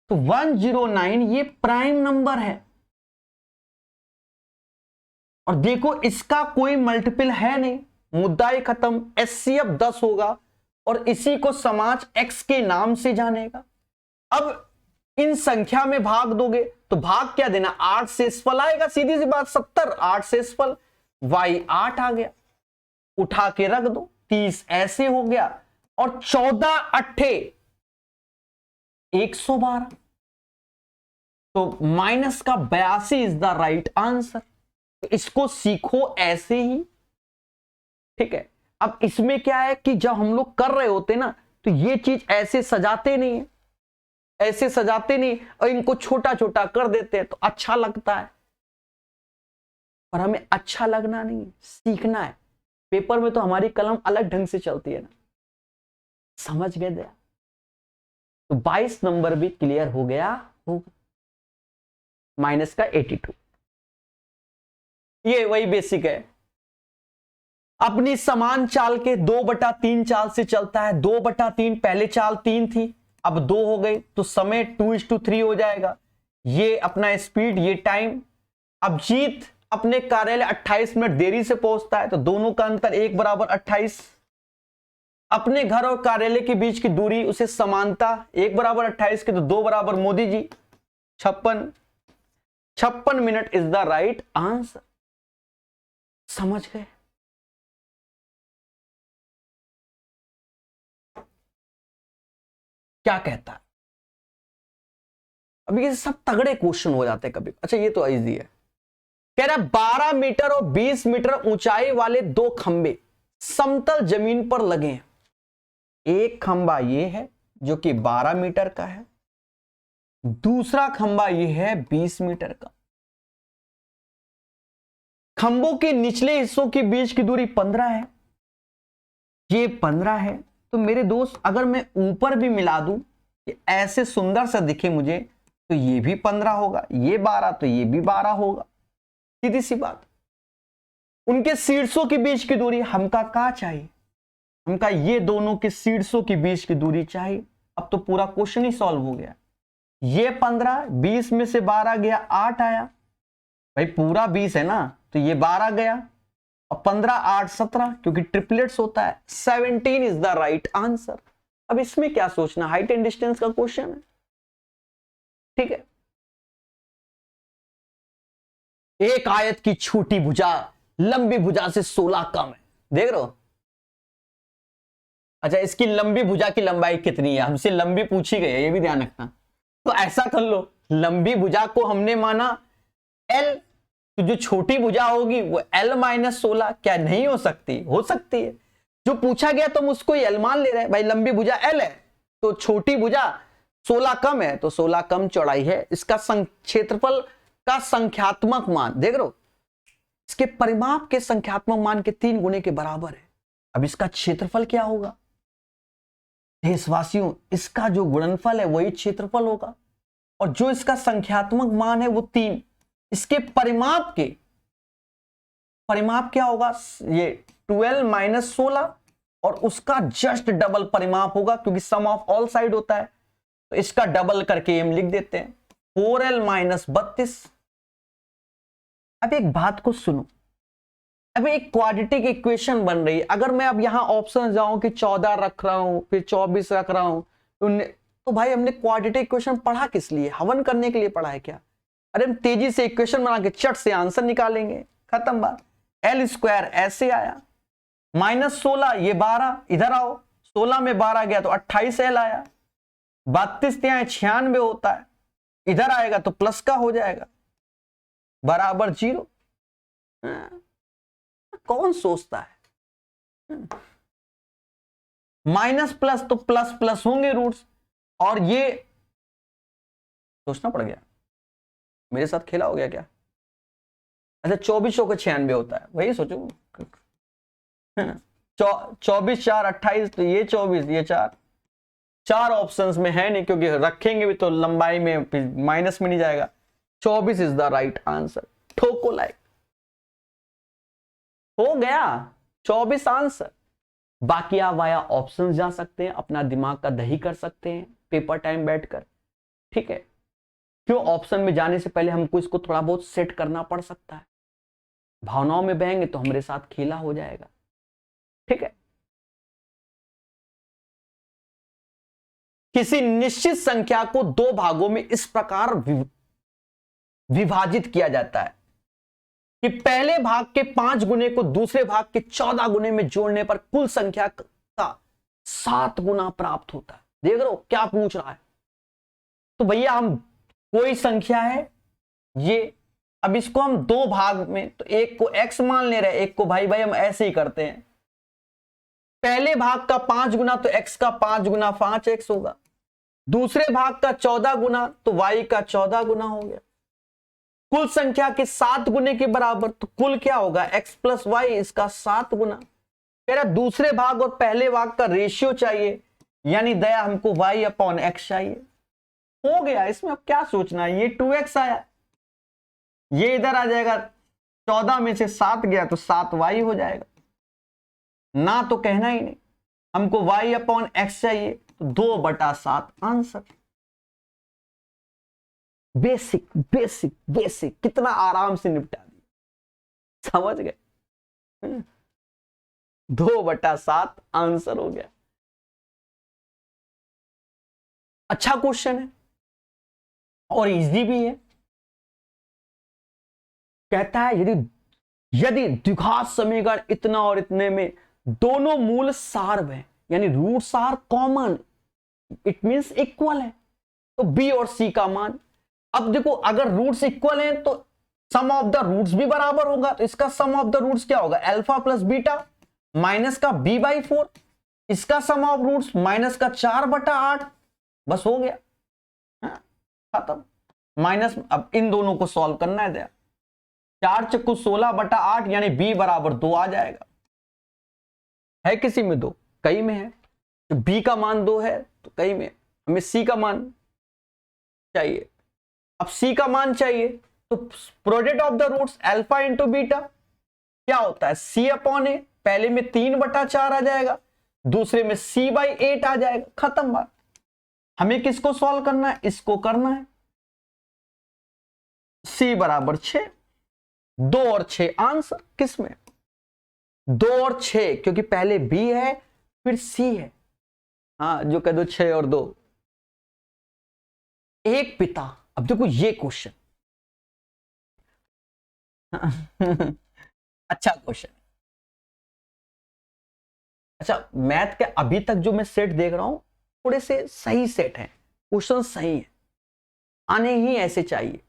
तो 109 ये प्राइम नंबर है, और देखो इसका कोई मल्टीपल है नहीं, मुद्दा ही खत्म। HCF 10 होगा और इसी को समाज X के नाम से जानेगा। अब इन संख्या में भाग दोगे तो भाग क्या देना, 8 शेषफल आएगा, सीधी सी बात, 70, 8 शेषफल, Y 8 आ गया, उठा के रख दो, 30 ऐसे हो गया, और 14 अट्ठे 112, तो माइनस का 82 इज द राइट आंसर। तो इसको सीखो ऐसे ही, ठीक है। अब इसमें क्या है कि जब हम लोग कर रहे होते ना तो ये चीज ऐसे सजाते नहीं है, ऐसे सजाते नहीं, और इनको छोटा छोटा कर देते हैं तो अच्छा लगता है, पर हमें अच्छा लगना नहीं है, सीखना है। पेपर में तो हमारी कलम अलग ढंग से चलती है ना, समझ गए दया। तो 22 नंबर भी क्लियर हो गया होगा, माइनस का 82। ये वही बेसिक है, अपनी समान चाल के 2/3 चाल से चलता है। 2/3, पहले चाल 3 थी, अब 2 हो गई, तो समय 2:3 हो जाएगा। ये अपना स्पीड, ये टाइम। अब जीत अपने कार्यालय 28 मिनट देरी से पहुंचता है, तो दोनों का अंतर 1 = 28। अपने घर और कार्यालय के बीच की दूरी उसे समानता, 1 = 28 के, तो 2 = Modi ji 56 minute is the right answer. समझ गए? क्या कहता है? अभी ये सब तगड़े क्वेश्चन हो जाते हैं कभी। अच्छा ये तो इजी है, कह रहा 12 मीटर और 20 मीटर ऊंचाई वाले 2 खंबे समतल जमीन पर लगे हैं। एक खंबा ये है जो कि 12 मीटर का है, दूसरा खंबा ये है 20 मीटर का। खंभों के निचले हिस्सों के बीच की दूरी 15 है, ये 15 है। तो मेरे दोस्त अगर मैं ऊपर भी मिला दूं, ये ऐसे सुंदर सा दिखे मुझे, तो ये भी 15 होगा, ये 12 तो ये भी 12 होगा, सीधी सी बात। उनके शीर्षों के बीच की दूरी हमका क्या चाहिए, हमका ये दोनों के शीर्षों के बीच की दूरी चाहिए। अब तो पूरा क्वेश्चन ही सॉल्व हो गया। ये 15, 20 में से 12 गया 8 आया, भाई पूरा 20 है ना, तो ये 12 गया, और 15 8 17, क्योंकि ट्रिपलेट्स होता है। 17 इज द राइट आंसर। अब इसमें क्या सोचना, हाइट एंड डिस्टेंस का क्वेश्चन है, ठीक है। एक आयत की छोटी भुजा लंबी भुजा से 16 कम है, देख रहे हो। अच्छा इसकी लंबी भुजा की लंबाई कितनी है, हमसे लंबी पूछी गई है, ये भी ध्यान रखना। तो ऐसा कर लो, लंबी भुजा को हमने माना L, तो जो छोटी भुजा होगी वो L - 16, क्या नहीं हो सकती? हो सकती है। जो पूछा गया तो हम उसको L मान ले रहे हैं, भाई लंबी भुजा L है तो छोटी भुजा 16 कम है, तो 16 कम चौड़ाई है। इसका क्षेत्रफल का संख्यात्मक मान देख लो, इसके परिमाप के संख्यात्मक मान के 3 गुने के बराबर है। अब इसका क्षेत्रफल क्या होगा देशवासियों, इसका जो गुणनफल है वही क्षेत्रफल होगा, और जो इसका संख्यात्मक मान है वो 3। इसके परिमाप क्या होगा, ये 12 - 16, और उसका जस्ट डबल परिमाप होगा, क्योंकि सम ऑफ ऑल साइड होता है, तो इसका डबल करके हम लिख देते हैं 4L - 32। अब एक बात को सुनो, अब एक क्वाड्रेटिक इक्वेशन बन रही है। अगर मैं अब यहां ऑप्शन जाऊं कि 14 रख रहा हूं, फिर 24 रख रहा हूं, तो भाई हमने क्वाड्रेटिक इक्वेशन पढ़ा किस लिए? हवन करने के लिए पढ़ा है क्या? अरे हम तेजी से इक्वेशन बना के चट से आंसर निकालेंगे, खत्म बात। एल स्क्वायर ऐसे आया, -16 ये 12, इधर आओ 16 में 12 गया तो 28 एल आया, 32 96 होता है, इधर आएगा तो प्लस का हो जाएगा, बराबर 0। कौन सोचता है? माइनस प्लस तो प्लस प्लस होंगे रूट्स, और ये सोचना पड़ गया, मेरे साथ खेला हो गया क्या? अच्छा 24 का 96 होता है, वही सोचो। 24 4 28, तो ये 24 ये 4 ऑप्शंस में है नहीं, क्योंकि रखेंगे भी तो लंबाई में माइनस में नहीं जाएगा। 24 इज द राइट आंसर। ठोको लाइक, हो गया 24 आंसर। बाकी आप वाया ऑप्शन जा सकते हैं, अपना दिमाग का दही कर सकते हैं पेपर टाइम बैठकर, ठीक है। क्यों? ऑप्शन में जाने से पहले हमको इसको थोड़ा बहुत सेट करना पड़ सकता है। भावनाओं में बहेंगे तो हमारे साथ खेला हो जाएगा, ठीक है। किसी निश्चित संख्या को दो भागों में इस प्रकार विभाजित किया जाता है कि पहले भाग के 5 गुने को दूसरे भाग के 14 गुने में जोड़ने पर कुल संख्या का 7 गुना प्राप्त होता है। देख रहे हो क्या पूछ रहा है? तो भैया हम कोई संख्या है ये, अब इसको हम दो भाग में, तो एक को x मान ले रहे हैं, एक को भाई हम ऐसे ही करते हैं। पहले भाग का 5 गुना तो x का 5 गुना 5x होगा, दूसरे भाग का 14 गुना तो y का 14 गुना हो गया। कुल संख्या के 7 गुने के बराबर, तो कुल क्या होगा? x प्लस वाई, इसका 7 गुना। कह रहा दूसरे भाग और पहले भाग का रेशियो चाहिए, यानी दया हमको y अपॉन x चाहिए। हो गया, इसमें अब क्या सोचना है? ये 2x आया, ये इधर आ जाएगा, 14 में से 7 गया तो 7y हो जाएगा ना, तो कहना ही नहीं। हमको y अपॉन x चाहिए, तो 2/7 आंसर। बेसिक बेसिक बेसिक, कितना आराम से निपटा दिया, समझ गए? 2/7 आंसर हो गया। अच्छा क्वेश्चन है और इजी भी है। कहता है यदि द्विघात समीकरण इतना और इतने में दोनों मूल सार्व है, यानी roots are common, it means equal है, तो बी और सी का मान। अब देखो अगर रूट्स इक्वल हैं तो सम ऑफ द रूट्स भी बराबर होगा, तो इसका सम ऑफ द रूट्स क्या होगा? अल्फा प्लस बीटा माइनस का b/4, इसका सम ऑफ रूट्स माइनस का 4/8, बस हो गया, खत्म। माइनस, अब इन दोनों को सॉल्व करना है दया। 4 चक्कू 16/8, यानी b बराबर 2 आ जाएगा। है किसी में 2? कई में है। तो b का मान 2 है तो कई में, हमें c का मान चाहिए। अब c का मान चाहिए तो product of the roots alpha into beta क्या होता है? c अपॉन ए, पहले में 3/4 आ जाएगा, दूसरे में c/8 आ जाएगा, खत्म बात। हमें किसको सॉल्व करना है? इसको करना है। c बराबर 6, 2 और 6 आंसर। किसमें? 2 और 6, क्योंकि पहले b है फिर c है। हाँ, जो कह दो 6 और 2। एक पिता, अब देखो ये क्वेश्चन अच्छा क्वेश्चन। अच्छा, मैथ के अभी तक जो मैं सेट देख रहा हूं थोड़े से सही सेट हैं, क्वेश्चन सही है, आने ही ऐसे चाहिए।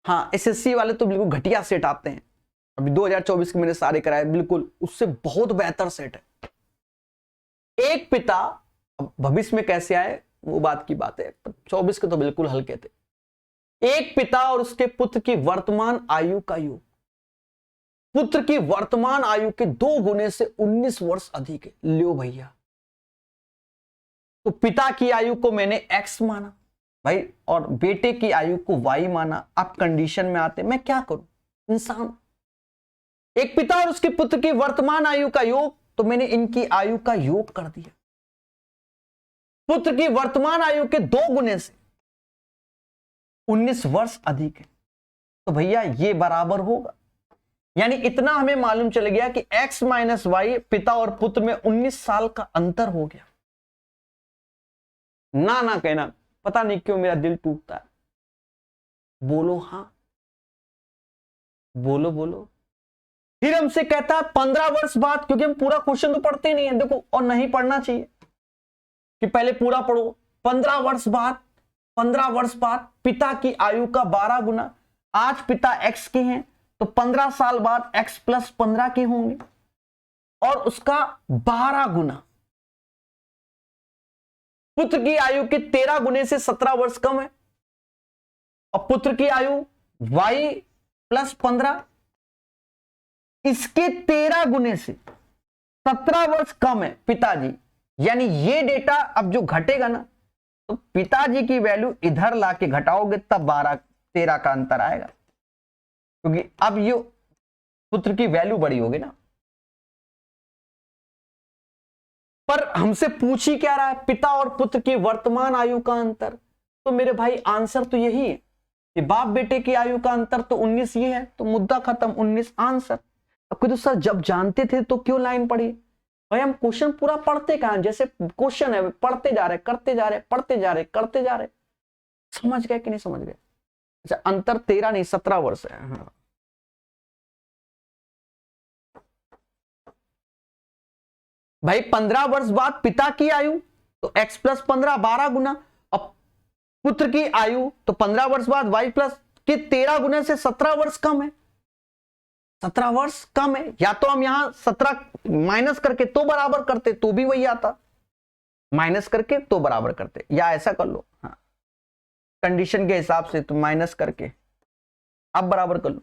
हाँ, एसएससी वाले तो बिल्कुल घटिया सेट आते हैं, अभी 2024 के मैंने सारे कराए, बिल्कुल उससे बहुत बेहतर सेट है। एक पिता, भविष्य में कैसे आए वो बात की बात है, 24 के तो बिल्कुल हल्के थे। एक पिता और उसके पुत्र की वर्तमान आयु का योग, पुत्र की वर्तमान आयु के 2 गुने से 19 वर्ष अधिक है। लो भैया, तो पिता की आयु को मैंने x माना भाई, और बेटे की आयु को y माना। आप कंडीशन में आते, मैं क्या करूं? इंसान, एक पिता और उसके पुत्र की वर्तमान आयु का योग, तो मैंने इनकी आयु का योग कर दिया। पुत्र की वर्तमान आयु के 2 गुने से 19 वर्ष अधिक है, तो भैया ये बराबर होगा। यानी इतना हमें मालूम चल गया कि x माइनस वाई, पिता और पुत्र में 19 साल का अंतर हो गया। ना ना कहना, पता नहीं क्यों मेरा दिल टूटता है। बोलो हाँ, बोलो बोलो। फिर हमसे कहता है 15 वर्ष बाद, क्योंकि हम पूरा क्वेश्चन तो पढ़ते नहीं है देखो, और नहीं पढ़ना चाहिए कि पहले पूरा पढ़ो। 15 वर्ष बाद, 15 वर्ष बाद पिता की आयु का 12 गुना। आज पिता x के हैं तो 15 साल बाद x प्लस 15 के होंगे और उसका 12 गुना। पुत्र की आयु के 13 गुने से 17 वर्ष कम है और पुत्र की आयु y प्लस 15 इसके 13 गुने से 17 वर्ष कम है पिताजी। यानी ये डेटा अब जो घटेगा ना, तो पिताजी की वैल्यू इधर लाके घटाओगे तब 12-13 का अंतर आएगा, क्योंकि अब ये पुत्र की वैल्यू बड़ी होगी ना। पर हमसे पूछ ही क्या रहा है, पिता और पुत्र की वर्तमान आयु का अंतर। तो मेरे भाई आंसर तो यही है कि बाप बेटे की आयु का अंतर तो 19 ये है, तो मुद्दा खत्म, 19 आंसर। अब तो सर जब जानते थे तो क्यों लाइन पढ़ी? भाई हम क्वेश्चन पूरा पढ़ते कहां, जैसे क्वेश्चन है पढ़ते जा रहे, करते जा रहे, पढ़ते जा रहे, करते जा रहे। समझ गए कि नहीं समझ गए? अच्छा, अंतर 13 नहीं 17 वर्ष है। हाँ। भाई 15 वर्ष बाद पिता की आयु तो x प्लस 15 12 गुना, अब पुत्र की आयु तो 15 वर्ष बाद y प्लस के 13 गुना से 17 वर्ष कम है। 17 वर्ष कम है, या तो हम यहां 17 माइनस करके तो बराबर करते तो भी वही आता, माइनस करके तो बराबर करते, या ऐसा कर लो। हाँ, कंडीशन के हिसाब से तो माइनस करके अब बराबर कर लो,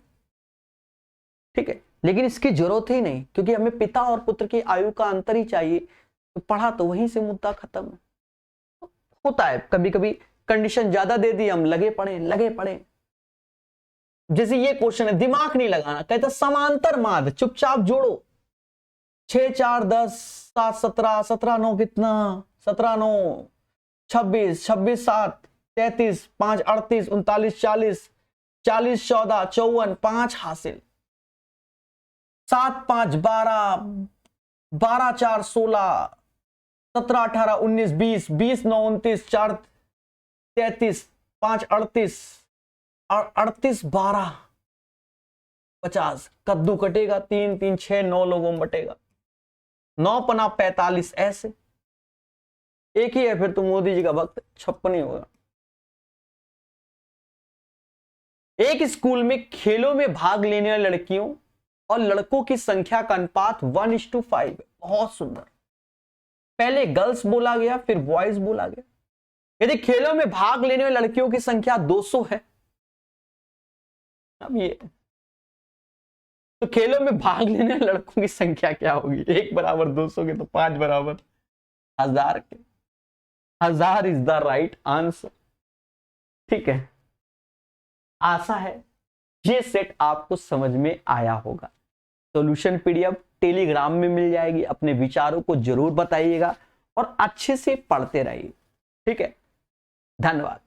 ठीक है। लेकिन इसकी जरूरत ही नहीं, क्योंकि हमें पिता और पुत्र की आयु का अंतर ही चाहिए, तो पढ़ा तो वहीं से मुद्दा खत्म है। होता है कभी कभी कंडीशन ज्यादा दे दी, हम लगे पड़े। जैसे ये क्वेश्चन है, दिमाग नहीं लगाना, कहता समांतर माध्य चुपचाप जोड़ो। 6 4 10 7 17 17 9 कितना, 17 9 26 26 7 33 5 38 39 40 40 14 54 5 हासिल, 7 5 12 12 4 16 17 18 19 20 20 9 29 4 33 5 38 38 12 50। कद्दू कटेगा 3 3 6 9 लोगों में बटेगा, 9 पना 45। ऐसे एक ही है फिर तो मोदी जी का वक्त 56 ही होगा। एक स्कूल में खेलों में भाग लेने वाली लड़कियों और लड़कों की संख्या का अनुपात 1:5। बहुत सुंदर। पहले गर्ल्स बोला गया, फिर बॉयज बोला गया। यदि खेलों में भाग लेने वाली लड़कियों की संख्या 200 है, अब ये तो खेलों में भाग लेने वाले लड़कों की संख्या क्या होगी? 1 बराबर 200 के तो 5 बराबर 1000 के। 1000 इज द राइट आंसर, ठीक है। आशा है ये सेट आपको समझ में आया होगा। सॉल्यूशन पीडीएफ टेलीग्राम में मिल जाएगी। अपने विचारों को जरूर बताइएगा और अच्छे से पढ़ते रहिए, ठीक है। धन्यवाद।